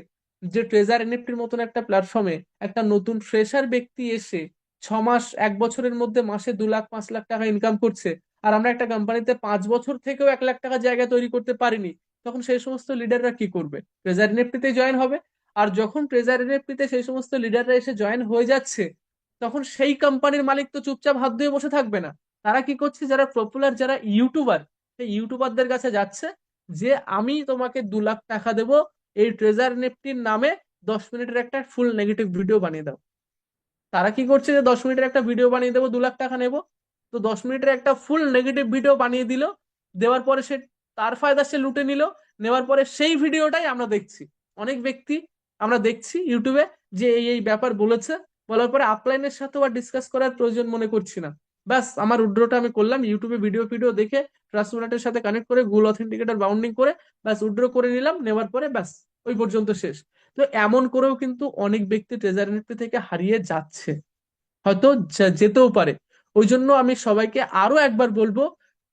যে ট্রেজার এনএফটির মতন একটা প্ল্যাটফর্মে একটা নতুন ফ্রেশার ব্যক্তি এসে 6 মাস 1 বছরের মধ্যে মাসে 2 লাখ 5 লাখ টাকা ইনকাম করছে, আর আমরা একটা কোম্পানিতে 5 বছর থেকেও 1 লাখ টাকা জায়গা তৈরি করতে পারিনি, তখন সেই সমস্ত লিডাররা কি করবে? ট্রেজার এনএফটিতে জয়েন হবে। আর যখন ট্রেজার এনএফটিতে সেই সমস্ত লিডাররা এসে জয়েন হয়ে যাচ্ছে, তখন সেই কোম্পানির মালিক তো চুপচাপ হাত ধুয়ে বসে থাকবে না। তারা কি করছে? যারা পপুলার, যারা ইউটিউবার, সেই ইউটিউবারদের কাছে যাচ্ছে যে আমি তোমাকে 2 লাখ টাকা দেবো এই ট্রেজার এনএফটির নামে, 10 মিনিটের একটা ফুল নেগেটিভ ভিডিও বানিয়ে দাও। তারা কি করছে? যে 10 মিনিটের একটা ভিডিও বানিয়ে দেবো, 2 লাখ টাকা নেবো। তো 10 মিনিটের একটা ফুল নেগেটিভ ভিডিও বানিয়ে দিল, দেওয়ার পরে সে তার ফায়দা সে লুটে নিল। নেওয়ার পরে সেই ভিডিওটাই আমরা দেখছি, অনেক ব্যক্তি আমরা দেখছি ইউটিউবে যে এই এই ব্যাপার বলেছে, বলার পরে আপলাইনের সাথেও আর ডিসকাস করার প্রয়োজন মনে করছি না। ব্যাস আমার উইথড্রটা আমি করলাম ইউটিউবে ভিডিও ভিডিও দেখে, ট্রান্সমিটারের সাথে কানেক্ট করে, গুগল অথেন্টিকেটর বাউন্ডিং করে, ব্যাস উইথড্র করে নিলাম, নেওয়ার পরে ব্যাস ওই পর্যন্ত শেষ। তো এমন করেও কিন্তু অনেক ব্যক্তি ট্রেজার এনএফটি থেকে হারিয়ে যাচ্ছে, হয়তো যেতেও পারে। ওই জন্য আমি সবাইকে আরো একবার বলবো,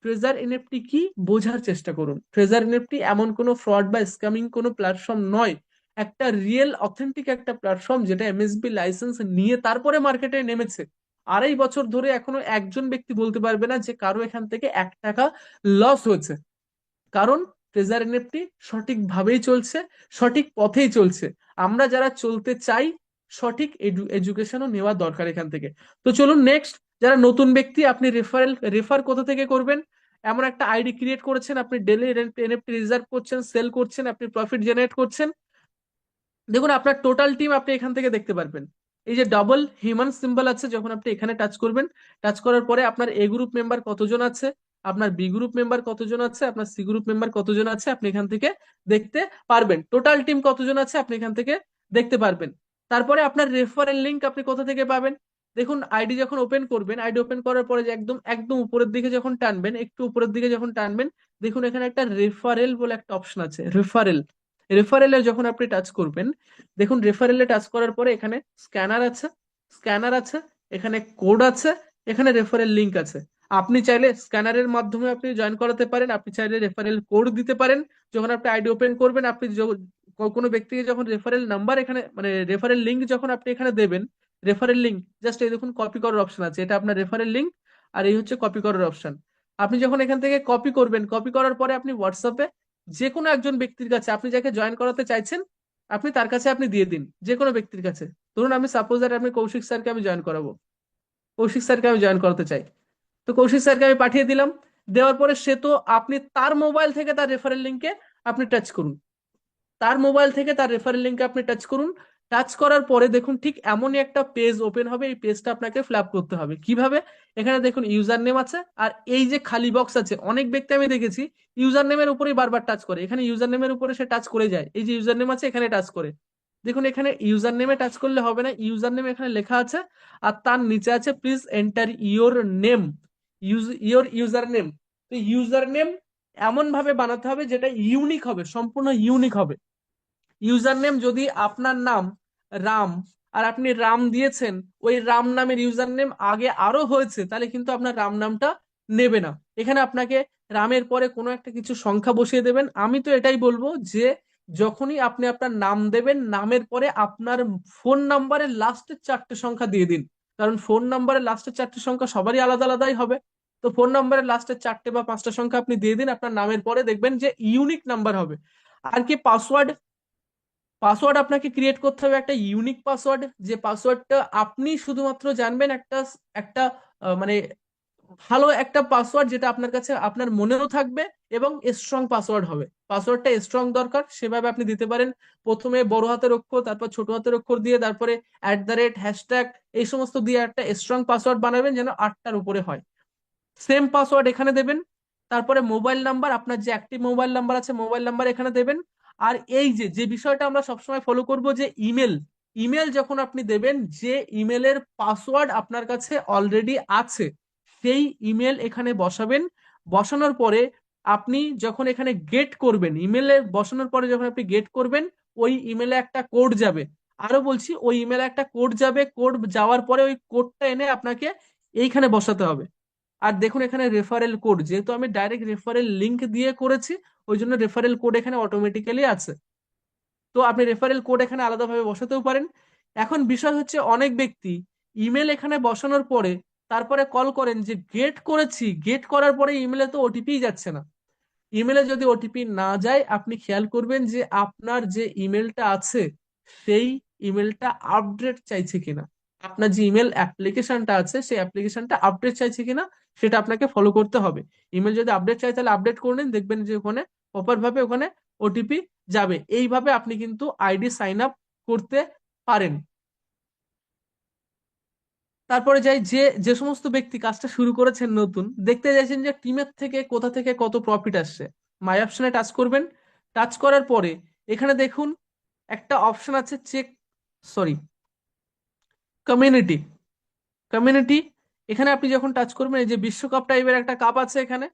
ট্রেজার এনএফটি কি বোঝার চেষ্টা করুন। ট্রেজার এনএফটি এমন কোনো ফ্রড বা স্ক্যামিং কোনো প্ল্যাটফর্ম নয়, একটা রিয়েল অথেন্টিক একটা প্ল্যাটফর্ম, যেটা এমএসবি লাইসেন্স নিয়ে তারপরে মার্কেটে নেমেছে। 2.5 বছর ধরে এখনো একজন ব্যক্তি বলতে পারবে না যে কারো এখান থেকে 1 টাকা লস হয়েছে, কারণ ট্রেজার এনএফটি সঠিকভাবেই চলছে, সঠিক পথেই চলছে। আমরা যারা চলতে চাই, সঠিক এডুকেশনও নেওয়া দরকার এখান থেকে। তো চলুন নেক্সট, যারা নতুন ব্যক্তি, আপনি রেফার কোথা থেকে করবেন? এমন একটা আইডি ক্রিয়েট করেছেন, আপনি ডেলি এনএফটি রিজার্ভ করছেন, সেল করছেন, আপনি প্রফিট জেনারেট করছেন। দেখুন আপনার টোটাল টিম আপনি এখান থেকে দেখতে পারবেন। এই যে ডাবল হিউম্যান সিম্বল আছে, যখন আপনি এখানে টাচ করবেন, টাচ করার পরে আপনার এ গ্রুপ মেম্বার কতজন আছে, আপনার বি গ্রুপ মেম্বার কতজন আছে, আপনার সি গ্রুপ মেম্বার কতজন আছে, আপনি এখান থেকে দেখতে পারবেন। টোটাল টিম কতজন আছে আপনি এখান থেকে দেখতে পারবেন। তারপরে আপনার রেফারেল লিংক আপনি কোথা থেকে পাবেন? দেখুন আইডি যখন ওপেন করবেন, আইডি ওপেন করার পরে যে একদম একদম উপরের দিকে যখন টানবেন, একটু উপরের দিকে যখন টানবেন, দেখুন এখানে একটা রেফারেল বলে একটা অপশন আছে, রেফারেল। রেফারেলে যখন আপনি টাচ করবেন, দেখুন রেফারেলে টাচ করার পরে এখানে স্ক্যানার আছে, স্ক্যানার আছে, এখানে কোড আছে, এখানে রেফারেল লিংক আছে। আপনি চাইলে স্ক্যানারের মাধ্যমে আপনি জয়েন করাতে পারেন, আপনি চাইলে রেফারেল কোড দিতে পারেন। যখন আপনি আইডি ওপেন করবেন, আপনি কোনো ব্যক্তিকে যখন রেফারেল নাম্বার এখানে মানে রেফারেল লিংক যখন আপনি এখানে দেবেন, রেফারেল লিংক জাস্ট এই দেখুন কপি করার অপশন আছে, এটা আপনার রেফারেল লিংক। আর এই হচ্ছে কপি করার অপশন। আপনি যখন এখান থেকে কপি করবেন, কপি করার পরে আপনি হোয়াটসঅ্যাপে যে কোনো একজন ব্যক্তির কাছে, আপনি যাকে জয়েন করাতে চাইছেন, আপনি তার কাছে আপনি দিয়ে দিন, যে কোনো ব্যক্তির কাছে। ধরুন আমি সাপোজ আর আমি কৌশিক স্যারকে আমি জয়েন করাবো, কৌশিক স্যারকে আমি জয়েন করাতে চাই। তো কৌশিক স্যারকে আমি পাঠিয়ে দিলাম। দেওয়ার পরে সে তো, আপনি তার মোবাইল থেকে তার রেফারেল লিংকে আপনি টাচ করুন, তার মোবাইল থেকে তার রেফারেল লিংকে আপনি টাচ করুন। টাচ করার পরে দেখুন ঠিক এমনই একটা পেজ ওপেন হবে, এই পেজটা আপনাকে ফিল আপ করতে হবে কিভাবে। এখানে দেখুন ইউজার নেম আছে, আর এই যে খালি বক্স আছে, অনেক ব্যক্তি আমি দেখেছি ইউজার নেমের উপরেই বারবার টাচ করে, এখানে ইউজার নেমের উপরে সে টাচ করে যায়, এই যে ইউজার নেম আছে এখানে টাচ করে। দেখুন এখানে ইউজার নেমে টাচ করলে হবে না, ইউজার নেম এখানে লেখা আছে, আর তার নিচে আছে please enter your name, your user name. তো ইউজার নেম এমন ভাবে বানাতে হবে যেটা ইউনিক হবে, সম্পূর্ণ ইউনিক হবে। ইউজার নেম যদি আপনার নাম রাম, আর আপনি রাম দিয়েছেন, ওই রাম নামের ইউজার নেম আগে আরো হয়েছে, তাহলে কিন্তু আপনার রাম নামটা নেবে না। এখানে আপনাকে রামের পরে কোনো একটা কিছু সংখ্যা বসিয়ে দেবেন। আমি তো এটাই বলবো যে যখনই আপনি আপনার নাম দেবেন, নামের পরে আপনার ফোন নাম্বারের লাস্টের চারটে সংখ্যা দিয়ে দিন। কারণ ফোন নাম্বারের লাস্টের চারটে সংখ্যা সবারই আলাদা আলাদাই হবে। তো ফোন নাম্বারের লাস্টের চারটে বা পাঁচটা সংখ্যা আপনি দিয়ে দিন আপনার নামের পরে, দেখবেন যে ইউনিক নাম্বার হবে। আর কি পাসওয়ার্ড, পাসওয়ার্ড আপনাকে ক্রিয়েট করতে হবে একটা ইউনিক পাসওয়ার্ড, যে পাসওয়ার্ডটা আপনি শুধুমাত্র জানবেন, একটা একটা মানে ভালো একটা পাসওয়ার্ড যেটা আপনার কাছে আপনার মনেও থাকবে এবং স্ট্রং পাসওয়ার্ড হবে। পাসওয়ার্ডটা স্ট্রং দরকার, সেভাবে আপনি দিতে পারেন। প্রথমে বড় হাতের অক্ষর, তারপর ছোট হাতের অক্ষর দিয়ে, তারপরে @, হ্যাশট্যাগ, এই সমস্ত দিয়ে একটা স্ট্রং পাসওয়ার্ড বানাবেন যেন 8টার উপরে হয়। সেম পাসওয়ার্ড এখানে দেবেন। তারপরে মোবাইল নাম্বার, আপনার যে অ্যাক্টিভ মোবাইল নাম্বার আছে মোবাইল নাম্বার এখানে দেবেন। আর এই যে যে বিষয়টা আমরা সবসময় ফলো করব, যে ইমেল, ইমেল যখন আপনি দেবেন, যে ইমেলের পাসওয়ার্ড আপনার কাছে অলরেডি আছে সেই ইমেল এখানে বসাবেন। বসানোর পরে আপনি যখন এখানে গেট করবেন, ইমেলে বসানোর পরে যখন আপনি গেট করবেন, ওই ইমেলে একটা কোড যাবে। আরো বলছি, ওই ইমেলে একটা কোড যাবে, কোড যাওয়ার পরে ওই কোডটা এনে আপনাকে এইখানে বসাতে হবে। আর দেখুন এখানে রেফারেল কোড, যেহেতু আমি ডাইরেক্ট রেফারেল লিংক দিয়ে করেছি, ওই জন্য রেফারেল কোড এখানে অটোমেটিক্যালি আছে। তো আপনি রেফারেল কোড এখানে আলাদাভাবে বসাতেও পারেন। এখন বিষয় হচ্ছে, অনেক ব্যক্তি ইমেল এখানে বসানোর পরে তারপরে কল করেন যে গেট করেছি, গেট করার পরে ইমেলে তো ওটিপি যাচ্ছে না। ইমেলে যদি ওটিপি না যায়, আপনি খেয়াল করবেন যে আপনার যে ইমেলটা আছে সেই ইমেলটা আপডেট চাইছে কিনা, আপনার যে ইমেল অ্যাপ্লিকেশনটা আছে সেই অ্যাপ্লিকেশনটা আপডেট চাইছে কিনা, সেটা আপনাকে ফলো করতে হবে। ইমেল যদি আপডেট চাই তাহলে আপডেট করে নিন, দেখবেন যে ওখানে প্রপার ভাবে ওখানে ওটিপি যাবে। এইভাবে আপনি কিন্তু আইডি সাইন আপ করতে পারেন। তারপরে যাই, যে যে সমস্ত ব্যক্তি কাজটা শুরু করেছেন নতুন, দেখতে চাইছেন যে টিমের থেকে কোথা থেকে কত প্রফিট আসছে, মাই অপশনে টাচ করবেন। টাচ করার পরে এখানে দেখুন একটা অপশন আছে চেক, সরি, কমিউনিটি, কমিউনিটি। এখানে আপনি যখন টাচ করবেন, এই যে বিশ্বকাপ টাইপের একটা কাপ আছে এখানে,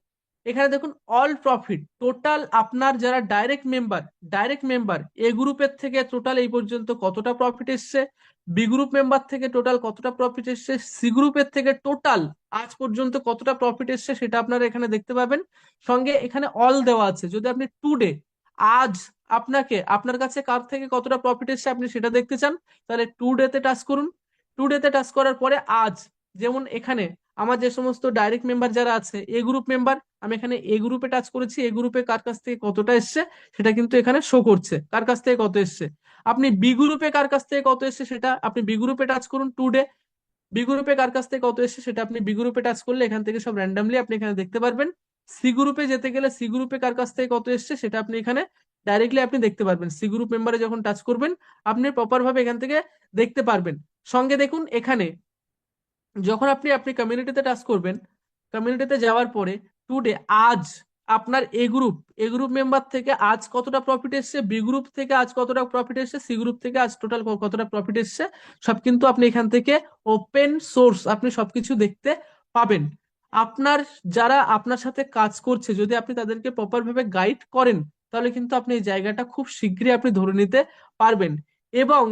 এখানে দেখুন অল প্রফিট টোটাল, আপনার যারা ডাইরেক্ট মেম্বার, ডাইরেক্ট মেম্বার এ গ্রুপের থেকে টোটাল এই পর্যন্ত কতটা প্রফিট এসছে, বি গ্রুপ মেম্বার থেকে টোটাল কতটা প্রফিট এসছে, সি গ্রুপের থেকে টোটাল আজ পর্যন্ত কতটা প্রফিট এসছে, সেটা আপনারা এখানে দেখতে পাবেন। সঙ্গে এখানে অল দেওয়া আছে, যদি আপনি টুডে, আজ আপনাকে আপনার কাছে কার থেকে কতটা প্রফিট এসছে আপনি সেটা দেখতে চান, তাহলে টুডেতে টাচ করুন। টুডেতে টাচ করার পরে আজ, যেমন এখানে আমার যে সমস্ত ডাইরেক্ট মেম্বার যারা আছে এ গ্রুপ মেম্বার, আমি এখানে এ গ্রুপে টাচ করেছি, এ গ্রুপে কার কাছ থেকে কতটা এসছে সেটা কিন্তু এখানে শো করছে, কার কাছ থেকে কত এসছে। আপনি বি গ্রুপে কার কাছ থেকে কত এসছে সেটা আপনি বি গ্রুপে টাচ করুন টুডে। বি গ্রুপে কার কাছ থেকে কত এসছে সেটা আপনি বি গ্রুপে টাচ করলে এখান থেকে সব র্যান্ডামলি আপনি এখানে দেখতে পারবেন। সি গ্রুপে যেতে গেলে সি গ্রুপে কার কাছ থেকে কত এসছে সেটা আপনি এখানে ডাইরেক্টলি আপনি দেখতে পারবেন, সি গ্রুপ মেম্বারে যখন টাচ করবেন আপনি প্রপার ভাবে এখান থেকে দেখতে পারবেন। সঙ্গে দেখুন এখানে যখন আপনি আপনি কমিউনিটিতে টাচ করবেন, কমিউনিটিতে যাওয়ার পরে টুডে, আজ আপনার এ গ্রুপ মেম্বার থেকে আজ কতটা প্রফিট এসছে, বি গ্রুপ থেকে আজ কতটা প্রফিট এসছে, সি গ্রুপ থেকে আজ টোটাল কতটা প্রফিট এসছে, সব কিন্তু আপনি এখান থেকে ওপেন সোর্স আপনি সবকিছু দেখতে পাবেন। আপনার যারা আপনার সাথে কাজ করছে, যদি আপনি তাদেরকে প্রপার ভাবে গাইড করেন, তাহলে কিন্তু আপনি এই জায়গাটা খুব শীঘ্রই আপনি ধরে নিতে পারবেন। এবং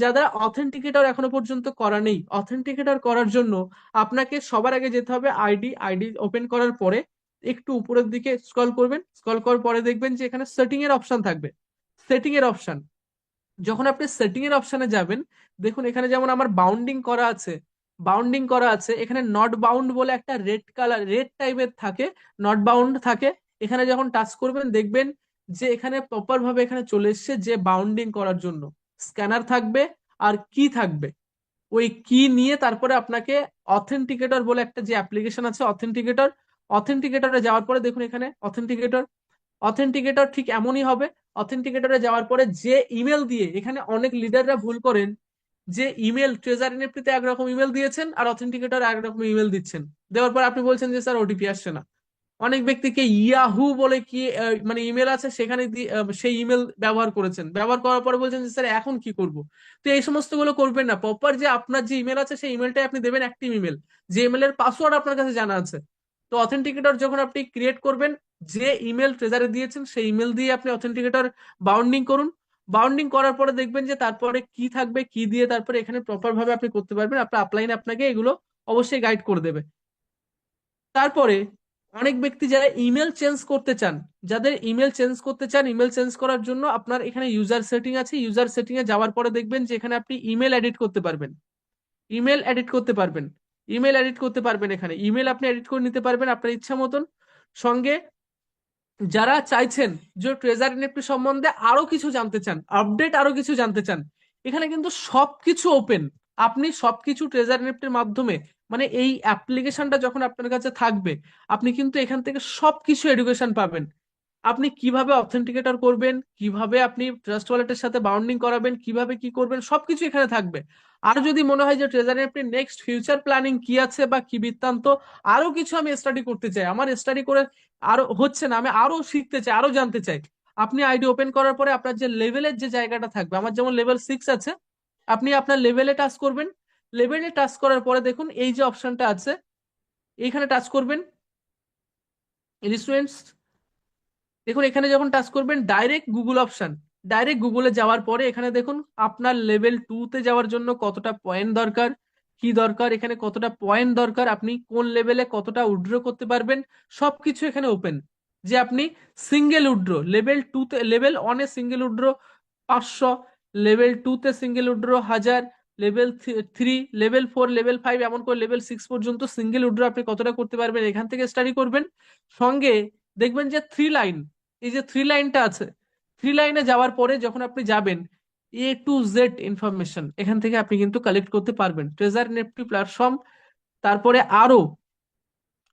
যারা অথেন্টিকেটর এখনো পর্যন্ত করা নেই, অথেন্টিকেটর করার জন্য আপনাকে সবার আগে যেতে হবে আইডি ওপেন করার পরে একটু উপরের দিকে স্ক্রল করবেন। স্ক্রল করার পরে দেখবেন যে এখানে সেটিং এর অপশন থাকবে। সেটিং এর অপশন, যখন আপনি সেটিং এর অপশনে যাবেন, দেখুন এখানে যেমন আমার বাউন্ডিং করা আছে, বাউন্ডিং করা আছে, এখানে নট বাউন্ড বলে একটা রেড কালার, রেড টাইপের থাকে, নট বাউন্ড থাকে। এখানে যখন টাচ করবেন দেখবেন যে এখানে প্রপার ভাবে এখানে চলে এসেছে যে বাউন্ডিং করার জন্য স্ক্যানার থাকবে আর কি থাকবে। ওই কি নিয়ে তারপরে আপনাকে অথেন্টিকেটর বলে একটা যে অ্যাপ্লিকেশন আছে, অথেন্টিকেটর, অথেন্টিকেটরে যাওয়ার পরে দেখুন এখানে অথেন্টিকেটর, অথেন্টিকেটর ঠিক এমনই হবে। অথেন্টিকেটরে যাওয়ার পরে যে ইমেল দিয়ে, এখানে অনেক লিডাররা ভুল করেন যে ইমেল ট্রেজার এনএফটিতে একরকম ইমেল দিয়েছেন আর অথেন্টিকেটর একরকম ইমেল দিচ্ছেন, দেওয়ার পর আপনি বলছেন যে স্যার ওটিপি আসছে না। অনেক ব্যক্তিকে ইয়াহু বলে কি মানে ইমেল আছে সেখানে সেই ইমেল ব্যবহার করেছেন, ব্যবহার করার পরে বলছেন যে স্যার এখন কি করব। তো এই সমস্ত গুলো করবেন না। প্রপার যে আপনার যে ইমেল আছে সেই ইমেলটাই আপনি দেবেন, অ্যাক্টিভ ইমেল, যে ইমেলের পাসওয়ার্ড আপনার কাছে জানা আছে। তো অথেন্টিকেটর যখন আপনি ক্রিয়েট করবেন, যে ইমেল ট্রেজারে দিয়েছেন সেই ইমেল দিয়ে আপনি অথেন্টিকেটর বাউন্ডিং করুন। বাউন্ডিং করার পরে দেখবেন যে তারপরে কি থাকবে, কি দিয়ে তারপরে এখানে প্রপার ভাবে আপনি করতে পারবেন। আপনার আপলাইন আপনাকে এগুলো অবশ্যই গাইড করে দেবে। তারপরে অনেক ব্যক্তি যারা ইমেল চেঞ্জ করতে চান, যাদের ইমেল চেঞ্জ করতে চান, ইমেল চেঞ্জ করার জন্য আপনার এখানে ইউজার সেটিং আছে। ইউজার সেটিং এ যাওয়ার পরে দেখবেন যে এখানে আপনি ইমেল এডিট করতে পারবেন, ইমেল এডিট করতে পারবেন, ইমেল এডিট করতে পারবেন। এখানে ইমেল আপনি এডিট করে নিতে পারবেন আপনার ইচ্ছা মতন। সঙ্গে যারা চাইছেন যে ট্রেজার এনএফটি সম্বন্ধে আরো কিছু জানতে চান, আপডেট আরো কিছু জানতে চান, এখানে কিন্তু সবকিছু ওপেন। আপনি সবকিছু ট্রেজার এনএফটির মাধ্যমে, মানে এই অ্যাপ্লিকেশনটা যখন আপনার কাছে থাকবে, আপনি কিন্তু এখান থেকে সবকিছু এডুকেশন পাবেন। আপনি কিভাবে অথেন্টিকেটর করবেন, কিভাবে আপনি ট্রাস্ট ওয়ালেটের সাথে বাউন্ডিং করাবেন, কিভাবে কি করবেন, সবকিছু এখানে থাকবে। আর যদি মনে হয় যে ট্রেজারি আপনি নেক্সট ফিউচার প্ল্যানিং কি আছে বা কি বৃত্তান্ত, আরো কিছু আমি স্টাডি করতে চাই, আমার স্টাডি করে আরো হচ্ছে না, আমি আরো শিখতে চাই, আরো জানতে চাই, আপনি আইডি ওপেন করার পরে আপনার যে লেভেলের যে জায়গাটা থাকবে, আমার যেমন লেভেল 6 আছে, আপনি আপনার লেভেলে টাচ করবেন। লেভেলে টাচ করার পরে দেখুন এই যে অপশনটা আছে, এইখানে টাচ করবেন, স্টুডেন্টস। দেখুন এখানে যখন টাচ করবেন ডাইরেক্ট গুগল অপশন, ডাইরেক্ট গুগলে যাওয়ার পরে এখানে দেখুন আপনার লেভেল 2 তে যাওয়ার জন্য কতটা পয়েন্ট দরকার, কি দরকার, এখানে কতটা পয়েন্ট দরকার, আপনি কোন লেভেলে কতটা উইথড্র করতে পারবেন, সবকিছু এখানে ওপেন। যে আপনি সিঙ্গেল উইথড্র লেভেল 2 তে, level 1 a single withdraw 500, level 2 তে single withdraw 1000, level 3, level 4, level 5, এমন করে লেভেল 6 পর্যন্ত সিঙ্গেল উইথড্র আপনি কতটা করতে পারবেন এখান থেকে স্টাডি করবেন। সঙ্গে দেখবেন যে 3 লাইন, এই যে 3 লাইনটা আছে, 3 লাইনে যাওয়ার পরে যখন আপনি যাবেন, A to Z ইনফরমেশন এখান থেকে আপনি কিন্তু কালেক্ট করতে পারবেন ট্রেজার নেফটি প্ল্যাটফর্ম। তারপরে আরো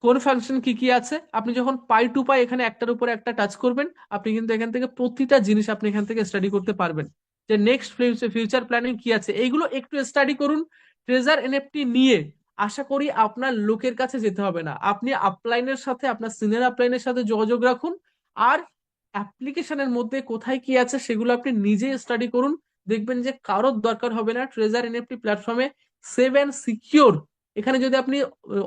কোন ফাংশন কি কি আছে, আপনি যখন পাই টু পাই এখানে একটার উপরে একটা টাচ করবেন, আপনি কিন্তু এখান থেকে প্রতিটা জিনিস আপনি এখান থেকে স্টাডি করতে পারবেন। যে নেক্সট ফিউচার প্ল্যানিং কি আছে এইগুলো একটু স্টাডি করুন ট্রেজার এনএফটি নিয়ে। আশা করি আপনার লোকের কাছে যেতে হবে না, আপনি আপলাইনের সাথে, আপনার সিনিয়র আপলাইনের সাথে যোগাযোগ রাখুন। আর অ্যাপ্লিকেশনের মধ্যে কোথায় কি আছে সেগুলো আপনি নিজে স্টাডি করুন। দেখবেন যে কারোর দরকার হবে না ট্রেজার এনএফটি প্ল্যাটফর্মে। সেভ অ্যান্ড সিকিউর, এখানে যদি আপনি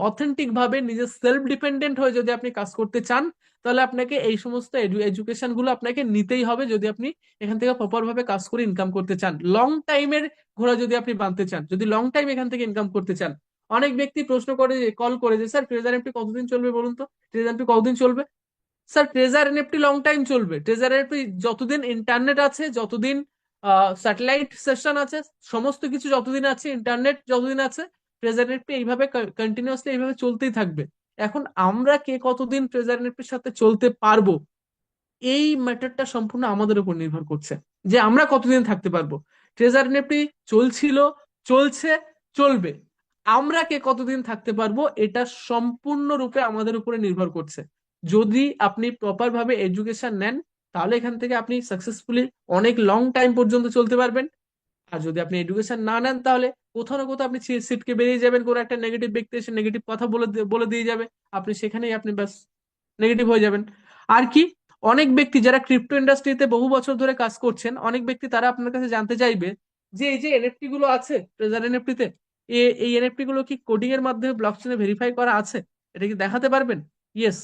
অথেন্টিক ভাবে নিজের সেলফ ডিপেন্ডেন্ট হয়ে যদি আপনি কাজ করতে চান, তাহলে আপনাকে এই সমস্ত এডুকেশন গুলো আপনাকে নিতেই হবে। যদি আপনি এখান থেকে প্রপার ভাবে কাজ করে ইনকাম করতে চান, লং টাইমের ঘোড়া যদি আপনি বাঁধতে চান, যদি লং টাইম এখান থেকে ইনকাম করতে চান। অনেক ব্যক্তি প্রশ্ন করে, কল করে যে স্যার ট্রেজার এনএফটি কতদিন চলবে বলুন তো, ট্রেজার এনএফটি কতদিন চলবে। Sir treasure NFT long time চলবে। ট্রেজার এনএফটি যতদিন ইন্টারনেট আছে, যতদিন স্যাটেলাইট সেশন আছে, সমস্ত কিছু যতদিন আছে, ইন্টারনেট যতদিন আছে, ট্রেজার এনএফটি এইভাবে কন্টিনিউয়াসলি এইভাবে চলতেই থাকবে। এখন আমরা কে কতদিন ট্রেজার এনএফটির সাথে চলতে পারবো, এই ম্যাটারটা সম্পূর্ণ আমাদের উপর নির্ভর করছে যে আমরা কতদিন থাকতে পারবো। ট্রেজার এনএফটি চলছিল, চলছে, চলবে, আমরা কে কতদিন থাকতে পারবো এটা সম্পূর্ণরূপে আমাদের উপরে নির্ভর করছে। যদি আপনি প্রপার ভাবে এডুকেশন নেন, তাহলে এখান থেকে আপনি সাকসেসফুলি অনেক লং টাইম পর্যন্ত চলতে পারবেন। আর যদি আপনি এডুকেশন না নেন, তাহলে কোথাও না কোথাও আপনি সিটকে বেরিয়ে যাবেন, কোনো একটা নেগেটিভ ব্যক্তি এসে নেগেটিভ কথা বলে দিয়ে যাবে, আপনি সেখানেই আপনি ব্যাস নেগেটিভ হয়ে যাবেন। আর কি, অনেক ব্যক্তি যারা ক্রিপ্টো ইন্ডাস্ট্রিতে বহু বছর ধরে কাজ করছেন, অনেক ব্যক্তি তারা আপনার কাছে জানতে চাইবে যে এই যে এনএফটি গুলো আছে ট্রেজার এনএফটি তে, এই এনএফটি গুলো কি কোডিং এর মাধ্যমে ব্লকচেনে ভেরিফাই করা আছে, এটা কি দেখাতে পারবেন। ইয়েস,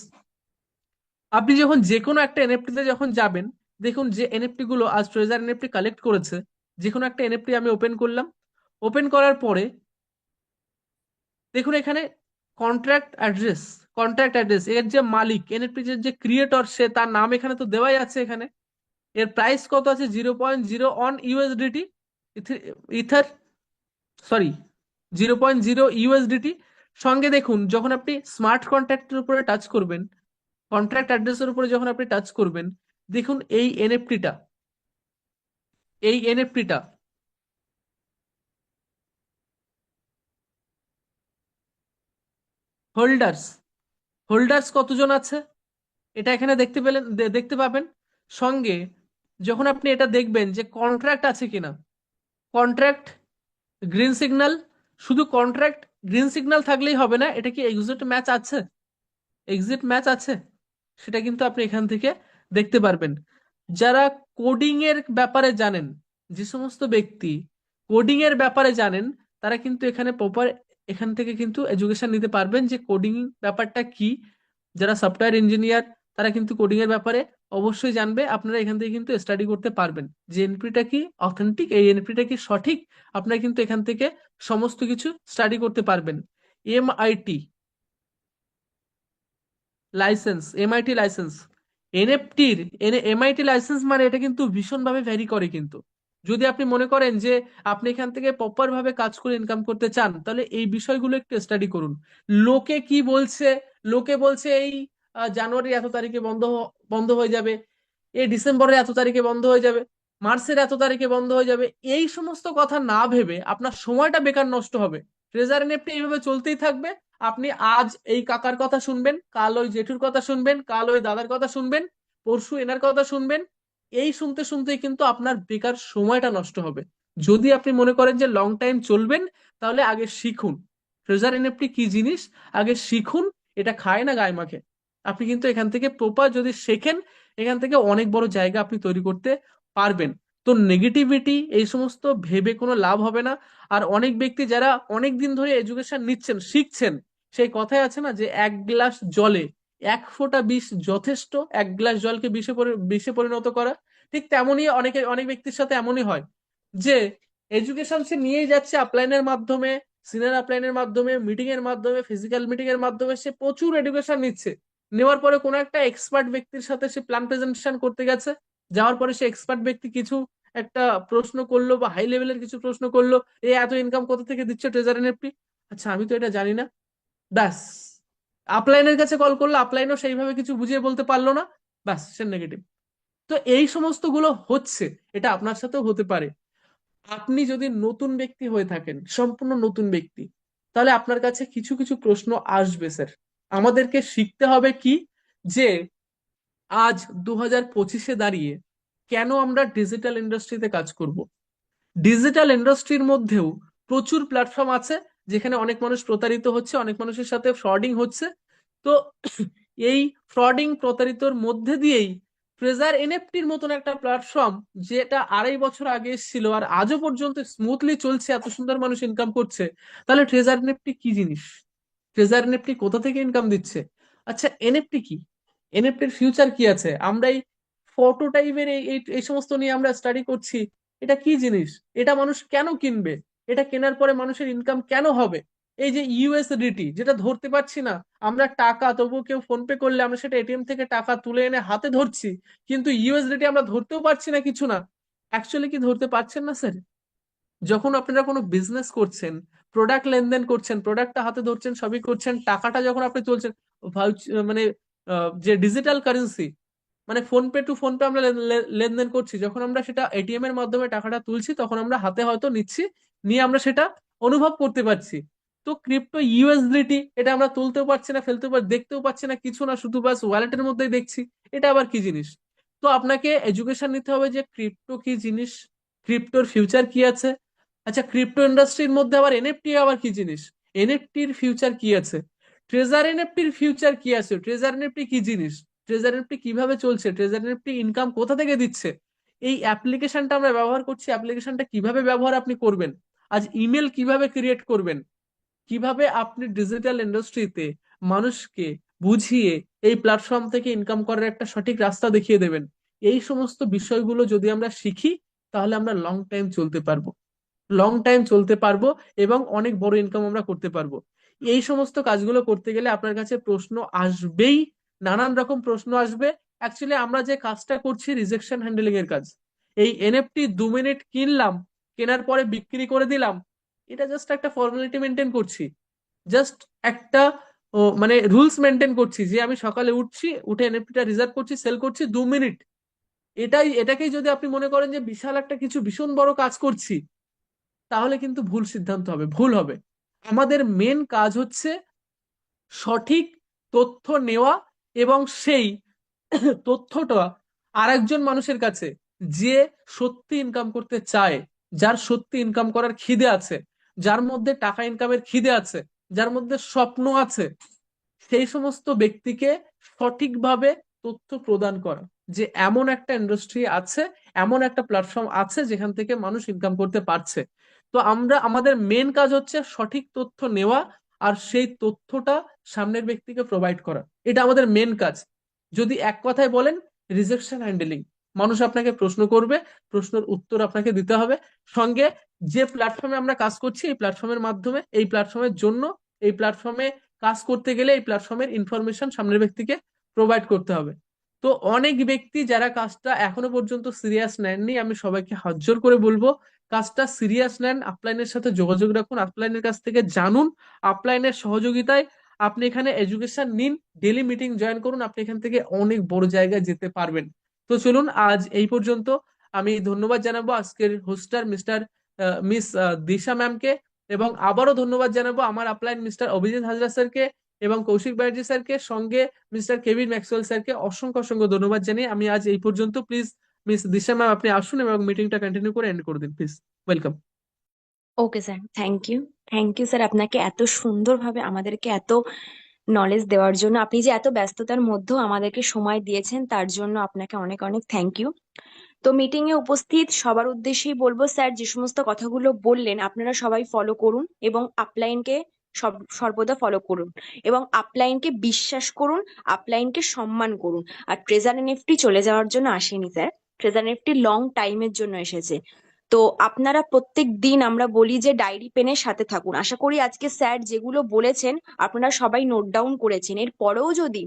আপনি যখন যে কোনো একটা এনএফটি তে যখন যাবেন, দেখুন যে এনএফটি গুলো আজ ট্রেজার এনএফটি কালেক্ট করেছে, যে কোনো একটা এনএফটি আমি ওপেন করলাম। ওপেন করার পরে দেখুন এখানে কন্ট্রাক্ট অ্যাড্রেস এর যে মালিক এনএফটি যে ক্রিয়েটর সে তার নাম এখানে তো দেওয়াই আছে এখানে। এর প্রাইস কত আছে 0.01 ইউএসডিটি, ইথার, সরি 0.0 ইউএসডিটি। সঙ্গে দেখুন যখন আপনি স্মার্ট কন্ট্রাক্টের উপরে টাচ করবেন, কন্ট্রাক্ট অ্যাড্রেসের উপরে যখন আপনি টাচ করবেন, দেখুন এই এনএফটিটা হোল্ডার্স হোল্ডার্স কতজন আছে এটা এখানে দেখতে পাবেন। সঙ্গে যখন আপনি এটা দেখবেন যে কন্ট্রাক্ট আছে কিনা, কন্ট্রাক্ট গ্রিন সিগন্যাল, শুধু কন্ট্রাক্ট গ্রিন সিগন্যাল থাকলেই হবে না, এটা কি এক্সিট ম্যাচ আছে সেটা কিন্তু আপনি এখান থেকে দেখতে পারবেন। যারা কোডিং এর ব্যাপারে জানেন, যে সমস্ত ব্যক্তি কোডিং এর ব্যাপারে জানেন, তারা কিন্তু এখানে প্রপার এখান থেকে কিন্তু এডুকেশন নিতে পারবেন যে কোডিং ব্যাপারটা কি। যারা সফটওয়্যার ইঞ্জিনিয়ার তারা কিন্তু কোডিং এর ব্যাপারে অবশ্যই জানবে, আপনারা এখান থেকে কিন্তু স্টাডি করতে পারবেন যে এনপিটা কি অথেন্টিক, এই এনপিটা কি সঠিক। আপনারা কিন্তু এখান থেকে সমস্ত কিছু স্টাডি করতে পারবেন। এমআইটি এমআইটি লাইসেন্স, এনএফটির এমআইটি লাইসেন্স মানে এটা কিন্তু ভীষণভাবে ভ্যারি করে কিন্তু। যদি আপনি মনে করেন যে আপনি এখান থেকে প্রপার ভাবে কাজ করে ইনকাম করতে চান, তাহলে এই বিষয়গুলো একটু স্টাডি করুন। লোকে কি বলছে, লোকে বলছে এই জানুয়ারি এত তারিখে বন্ধ হয়ে যাবে, এই ডিসেম্বরের এত তারিখে বন্ধ হয়ে যাবে, মার্চের এত তারিখে বন্ধ হয়ে যাবে, এই সমস্ত কথা না ভেবে আপনার সময়টা বেকার নষ্ট হবে। ট্রেজার এনএফটি এইভাবে চলতেই থাকবে। আপনি আজ এই কাকার কথা শুনবেন, কাল ওই জেঠুর কথা শুনবেন, কাল ওই দাদার কথা শুনবেন, পরশু এনার কথা শুনবেন। এই শুনতে শুনতেই কিন্তু আপনার বেকার সময়টা নষ্ট হবে। যদি আপনি মনে করেন যে লং টাইম চলবেন, তাহলে আগে শিখুন ট্রেজার এনএফটি কি জিনিস, আগে শিখুন। এটা খায় না গায়ে মাখে। আপনি কিন্তু এখান থেকে প্রপার যদি শেখেন, এখান থেকে অনেক বড় জায়গা আপনি তৈরি করতে পারবেন। তো নেগেটিভিটি এই সমস্ত ভেবে কোনো লাভ হবে না। আর অনেক ব্যক্তি যারা অনেক দিন ধরে এডুকেশন নিচ্ছেন, শিখছেন, সেই কথাই আছে না যে এক গ্লাস জলে এক ফোঁটা বিষ যথেষ্ট এক গ্লাস জলকে বিষে পরিণত করা। ঠিক তেমনই অনেক ব্যক্তির সাথে এমনই হয় যে এডুকেশন সে নিয়েই যাচ্ছে আপলাইনের মাধ্যমে, সিনিয়র আপলাইনের মাধ্যমে, মিটিং এর মাধ্যমে, ফিজিক্যাল মিটিং এর মাধ্যমে সে প্রচুর এডুকেশন নিচ্ছে। নেওয়ার পরে কোনো একটা এক্সপার্ট ব্যক্তির সাথে সে প্ল্যান প্রেজেন্টেশন করতে গেছে, যাওয়ার পরে সে এক্সপার্ট ব্যক্তি কিছু একটা প্রশ্ন করলো বা হাই লেভেলের কিছু প্রশ্ন করলো, এ এত ইনকাম কোথা থেকে দিচ্ছে ট্রেজার এনএফটি, আচ্ছা আমি তো এটা জানি না, ব্যাস। আপলাইনের কাছে কল করলো, আপলাইনও সেইভাবে কিছু বুঝিয়ে বলতে পারলো না, ব্যাস সে নেগেটিভ। তো এই সমস্ত গুলো হচ্ছে, এটা আপনার সাথেও হতে পারে। আপনি যদি নতুন ব্যক্তি হয়ে থাকেন, সম্পূর্ণ নতুন ব্যক্তি, তাহলে আপনার কাছে কিছু কিছু প্রশ্ন আসবে স্যার। আমাদেরকে শিখতে হবে কি, যে আজ 2025-এ দাঁড়িয়ে কেন আমরা ডিজিটাল ইন্ডাস্ট্রিতে কাজ করব। ডিজিটাল ইন্ডাস্ট্রির মধ্যেও প্রচুর প্ল্যাটফর্ম আছে যেখানে অনেক মানুষ প্রতারিত হচ্ছে, অনেক মানুষের সাথে ফ্রডিং হচ্ছে। তো এই ফ্রডিং প্রতারিতর মধ্যে দিয়েই ট্রেজার এনএফটির মতন একটা প্ল্যাটফর্ম, যেটা 2.5 বছর আগে ছিল আর আজও পর্যন্ত স্মুথলি চলছে, এত সুন্দর মানুষ ইনকাম করছে, তাহলে ট্রেজার এনএফটি কি জিনিস, ট্রেজার এনএফটি কোথা থেকে ইনকাম দিচ্ছে। আচ্ছা এনএফটি কি, এনএফটির ফিউচার কি আছে, আমরা এই ফটো টাইপের এই এই এই সমস্ত নিয়ে আমরা স্টাডি করছি, এটা কি জিনিস, এটা মানুষ কেন কিনবে, এটা কেনার পরে মানুষের ইনকাম কেন হবে। এই যে ইউএসডিটি যেটা ধরতে পারছি না, আমরা টাকা তবু কেউ ফোন পে করলে আমরা সেটা এটিএম থেকে টাকা তুলে এনে হাতে ধরছি, কিন্তু ইউএসডিটি আমরা ধরতেও পারছি না কিছু না। অ্যাকচুয়ালি কি ধরতে পারছেন না স্যার? যখন আপনারা কোনো বিজনেস করছেন, প্রোডাক্ট লেনদেন করছেন, প্রোডাক্টটা হাতে ধরছেন, সবই করছেন, টাকাটা যখন আপনি তুলছেন, মানে যে ডিজিটাল কারেন্সি, মানে phone pay to phone pay আমরা লেনদেন করছি, যখন আমরা সেটা এটিএম এর মাধ্যমে টাকাটা তুলছি, তখন আমরা হাতে হয়তো নিচ্ছি, নিয়ে আমরা সেটা অনুভব করতে পারছি। তো ক্রিপ্টো ইউএসডিটি এটা আমরা তুলতেও পারছি না, ফেলতেও দেখতেও পাচ্ছি না, কিছু না, শুধু বাস ওয়ালেটের মধ্যেই দেখছি। এটা আবার কি জিনিস? তো আপনাকে এডুকেশন নিতে হবে যে ক্রিপ্টো কি জিনিস, ক্রিপ্টোর ফিউচার কি আছে। আচ্ছা ক্রিপ্টো ইন্ডাস্ট্রির মধ্যে আবার এনএফটি আবার কি জিনিস, এনএফটির ফিউচার কি আছে, ট্রেজার এনএফটির ফিউচার কি আছে, ট্রেজার এনএফটি কি জিনিস, ট্রেজার এনএফটি কিভাবে চলছে, ট্রেজার এনএফটি ইনকাম কোথা থেকে দিচ্ছে, এই অ্যাপ্লিকেশনটা আমরা ব্যবহার করছি, অ্যাপ্লিকেশনটা কিভাবে ব্যবহার আপনি করবেন, আজ ইমেল কিভাবে ক্রিয়েট করবেন, কিভাবে আপনি ডিজিটাল ইন্ডাস্ট্রিতে মানুষকে বুঝিয়ে এই প্ল্যাটফর্ম থেকে ইনকাম করার একটা সঠিক রাস্তা দেখিয়ে দেবেন। এই সমস্ত বিষয়গুলো যদি আমরা শিখি, তাহলে আমরা লং টাইম চলতে পারবো, লং টাইম চলতে পারবো এবং অনেক বড় ইনকাম আমরা করতে পারবো। এই সমস্ত কাজগুলো করতে গেলে আপনার কাছে প্রশ্ন আসবেই, নানান রকম প্রশ্ন আসবে। অ্যাকচুয়ালি আমরা যে কাজটা করছি রিজেকশন হ্যান্ডলিং এর কাজ, এই এনএফটি 2 মিনিট কিনলাম, কেনার পরে বিক্রি করে দিলাম, এটা জাস্ট একটা ফর্মালিটি মেনটেন করছি, জাস্ট একটা মানে রুলস মেনটেন করছি যে আমি সকালে উঠছি, উঠে এনএফটিটা রিজার্ভ করছি, সেল করছি 2 মিনিট। এটাকেই যদি আপনি মনে করেন যে বিশাল একটা কিছু ভীষণ বড় কাজ করছি, তাহলে কিন্তু ভুল সিদ্ধান্ত হবে, ভুল হবে। আমাদের মেন কাজ হচ্ছে সঠিক তথ্য নেওয়া এবং সেই তথ্যটা আরেকজন মানুষের কাছে, যে সত্যি ইনকাম করতে চায়, যার সত্যি ইনকাম করার খিদে আছে, যার মধ্যে টাকা ইনকামের খিদে আছে, যার মধ্যে স্বপ্ন আছে, সেই সমস্ত ব্যক্তিকে সঠিকভাবে তথ্য প্রদান করা যে এমন একটা ইন্ডাস্ট্রি আছে, এমন একটা প্ল্যাটফর্ম আছে যেখান থেকে মানুষ ইনকাম করতে পারছে। তো আমাদের মেন কাজ হচ্ছে সঠিক তথ্য নেওয়া আর সেই তথ্যটা সামনের ব্যক্তিকে প্রোভাইড করা, এটা আমাদের মেন কাজ। যদি এক কথায় বলেন, রিজেকশন হ্যান্ডেলিং। মানুষ আপনাকে প্রশ্ন করবে, প্রশ্নের উত্তর আপনাকে দিতে হবে, সঙ্গে যে প্ল্যাটফর্মে আমরা কাজ করছি এই প্ল্যাটফর্মের মাধ্যমে, এই প্ল্যাটফর্মের জন্য, এই প্ল্যাটফর্মে কাজ করতে গেলে এই প্ল্যাটফর্মের ইনফরমেশন সামনের ব্যক্তিকে প্রোভাইড করতে হবে। তো অনেক ব্যক্তি যারা কাজটা এখনো পর্যন্ত সিরিয়াস নেননি, আমি সবাইকে হাত জোর করে বলবো কাজটা সিরিয়াস নেন, আপলাইনের সাথে যোগাযোগ রাখুন, আপলাইনের কাছ থেকে জানুন, আপলাইনের সহযোগিতায় আপনি এখানে এডুকেশন নিন, ডেলি মিটিং জয়েন করুন, আপনি এখান থেকে অনেক বড় জায়গায় যেতে পারবেন। তো চলুন আজ এই পর্যন্ত। আমি ধন্যবাদ জানাবো আজকের হোস্টার মিস দিশা ম্যামকে, এবং আবারও ধন্যবাদ জানাবো আমার আপলাইন মিস্টার অভিজিৎ হাজরা স্যারকে এবং কৌশিক ব্যানার্জি স্যারকে, সঙ্গে মিস্টার কেভিন ম্যাক্সওয়েল স্যারকে অসংখ্য অসংখ্য ধন্যবাদ জানিয়ে আমি আজ এই পর্যন্ত। প্লিজ মিস দিশা ম্যাম আপনি আসুন এবং মিটিংটা কন্টিনিউ করে এন্ড করে দিন please. Welcome. Okay sir, thank you. Thank you sir, আপনাকে এত সুন্দরভাবে আমাদেরকে এত নলেজ দেওয়ার জন্য। আপনি যে এত ব্যস্ততার মধ্যেও আমাদেরকে সময় দিয়েছেন তার জন্য আপনাকে অনেক অনেক থ্যাংক ইউ। তো মিটিং এ উপস্থিত সবার উদ্দেশ্যেই বলবো, স্যার যে সমস্ত কথাগুলো বললেন আপনারা সবাই ফলো করুন এবং আপলাইনকে সর্বদা ফলো করুন এবং আপলাইনকে বিশ্বাস করুন, আপলাইনকে সম্মান করুন। আর ট্রেজার এনএফটি চলে যাওয়ার জন্য আসেনি স্যার, ট্রেজার এনএফটি লং টাইমের জন্য এসেছে। তো আপনারা প্রত্যেক দিন আমরা বলি যে ডায়েরি পেনের সাথে থাকুন। আশা করি আজকে স্যার যেগুলো বলেছেন আপনারা সবাই নোট ডাউন করেছেন। এর পরেও যদি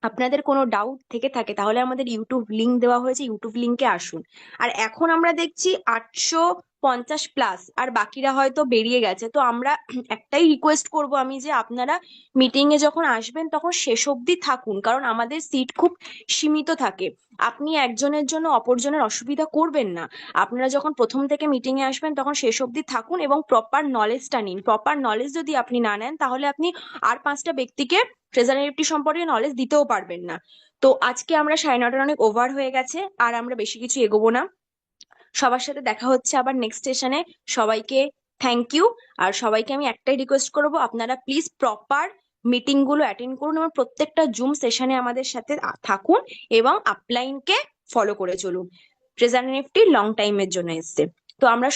আপনাদের কোনো ডাউট থেকে থাকে তাহলে আমাদের ইউটিউব লিংক দেওয়া হয়েছে, ইউটিউব লিংকে আসুন। আর এখন আমরা দেখছি 850+, আর বাকিরা হয়তো বেরিয়ে গেছে। তো আমরা একটাই রিকোয়েস্ট করব আমি, যে আপনারা মিটিং এ যখন আসবেন তখন শেষ অবধি থাকুন, কারণ আমাদের সিট খুব সীমিত থাকে। আপনি একজনের জন্য অপরজনের অসুবিধা করবেন না। আপনারা যখন প্রথম থেকে মিটিং এ আসবেন তখন শেষ অবধি থাকুন এবং প্রপার নলেজটা নিন। প্রপার নলেজ যদি আপনি না নেন তাহলে আপনি আর 5টা ব্যক্তিকে ট্রেজারি নিফটি সম্পর্কে নলেজ দিতেও পারবেন না। তো আজকে আমরা 9:30 অনেক ওভার হয়ে গেছে, আর আমরা বেশি কিছু এগোবো না। সবার সাথে দেখা হচ্ছে আবার নেক্সট সেশনে। সবাইকে থ্যাংক ইউ। আর সবাইকে আমি একটাই রিকোয়েস্ট করবো, আপনারা প্লিজ প্রপার মিটিং গুলো অ্যাটেন্ড করুন এবং প্রত্যেকটা জুম সেশনে আমাদের সাথে থাকুন এবং আপলাইনকে ফলো করে চলুন। ট্রেজারি নিফটি লং টাইমের জন্য এসছে। তো আমরা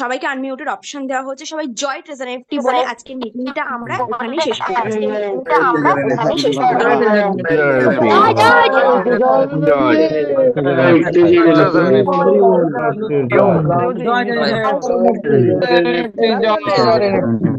সবাইকে আনমিউটের অপশন দেওয়া হচ্ছে, সবাই জয় ট্রেজারি নিফটি বলে আজকের মিটিংটা আমরা ওখানেই শেষ করবো। জয় ট্রেজার। জয় জয় জয় জয় ট্রেজার। জয়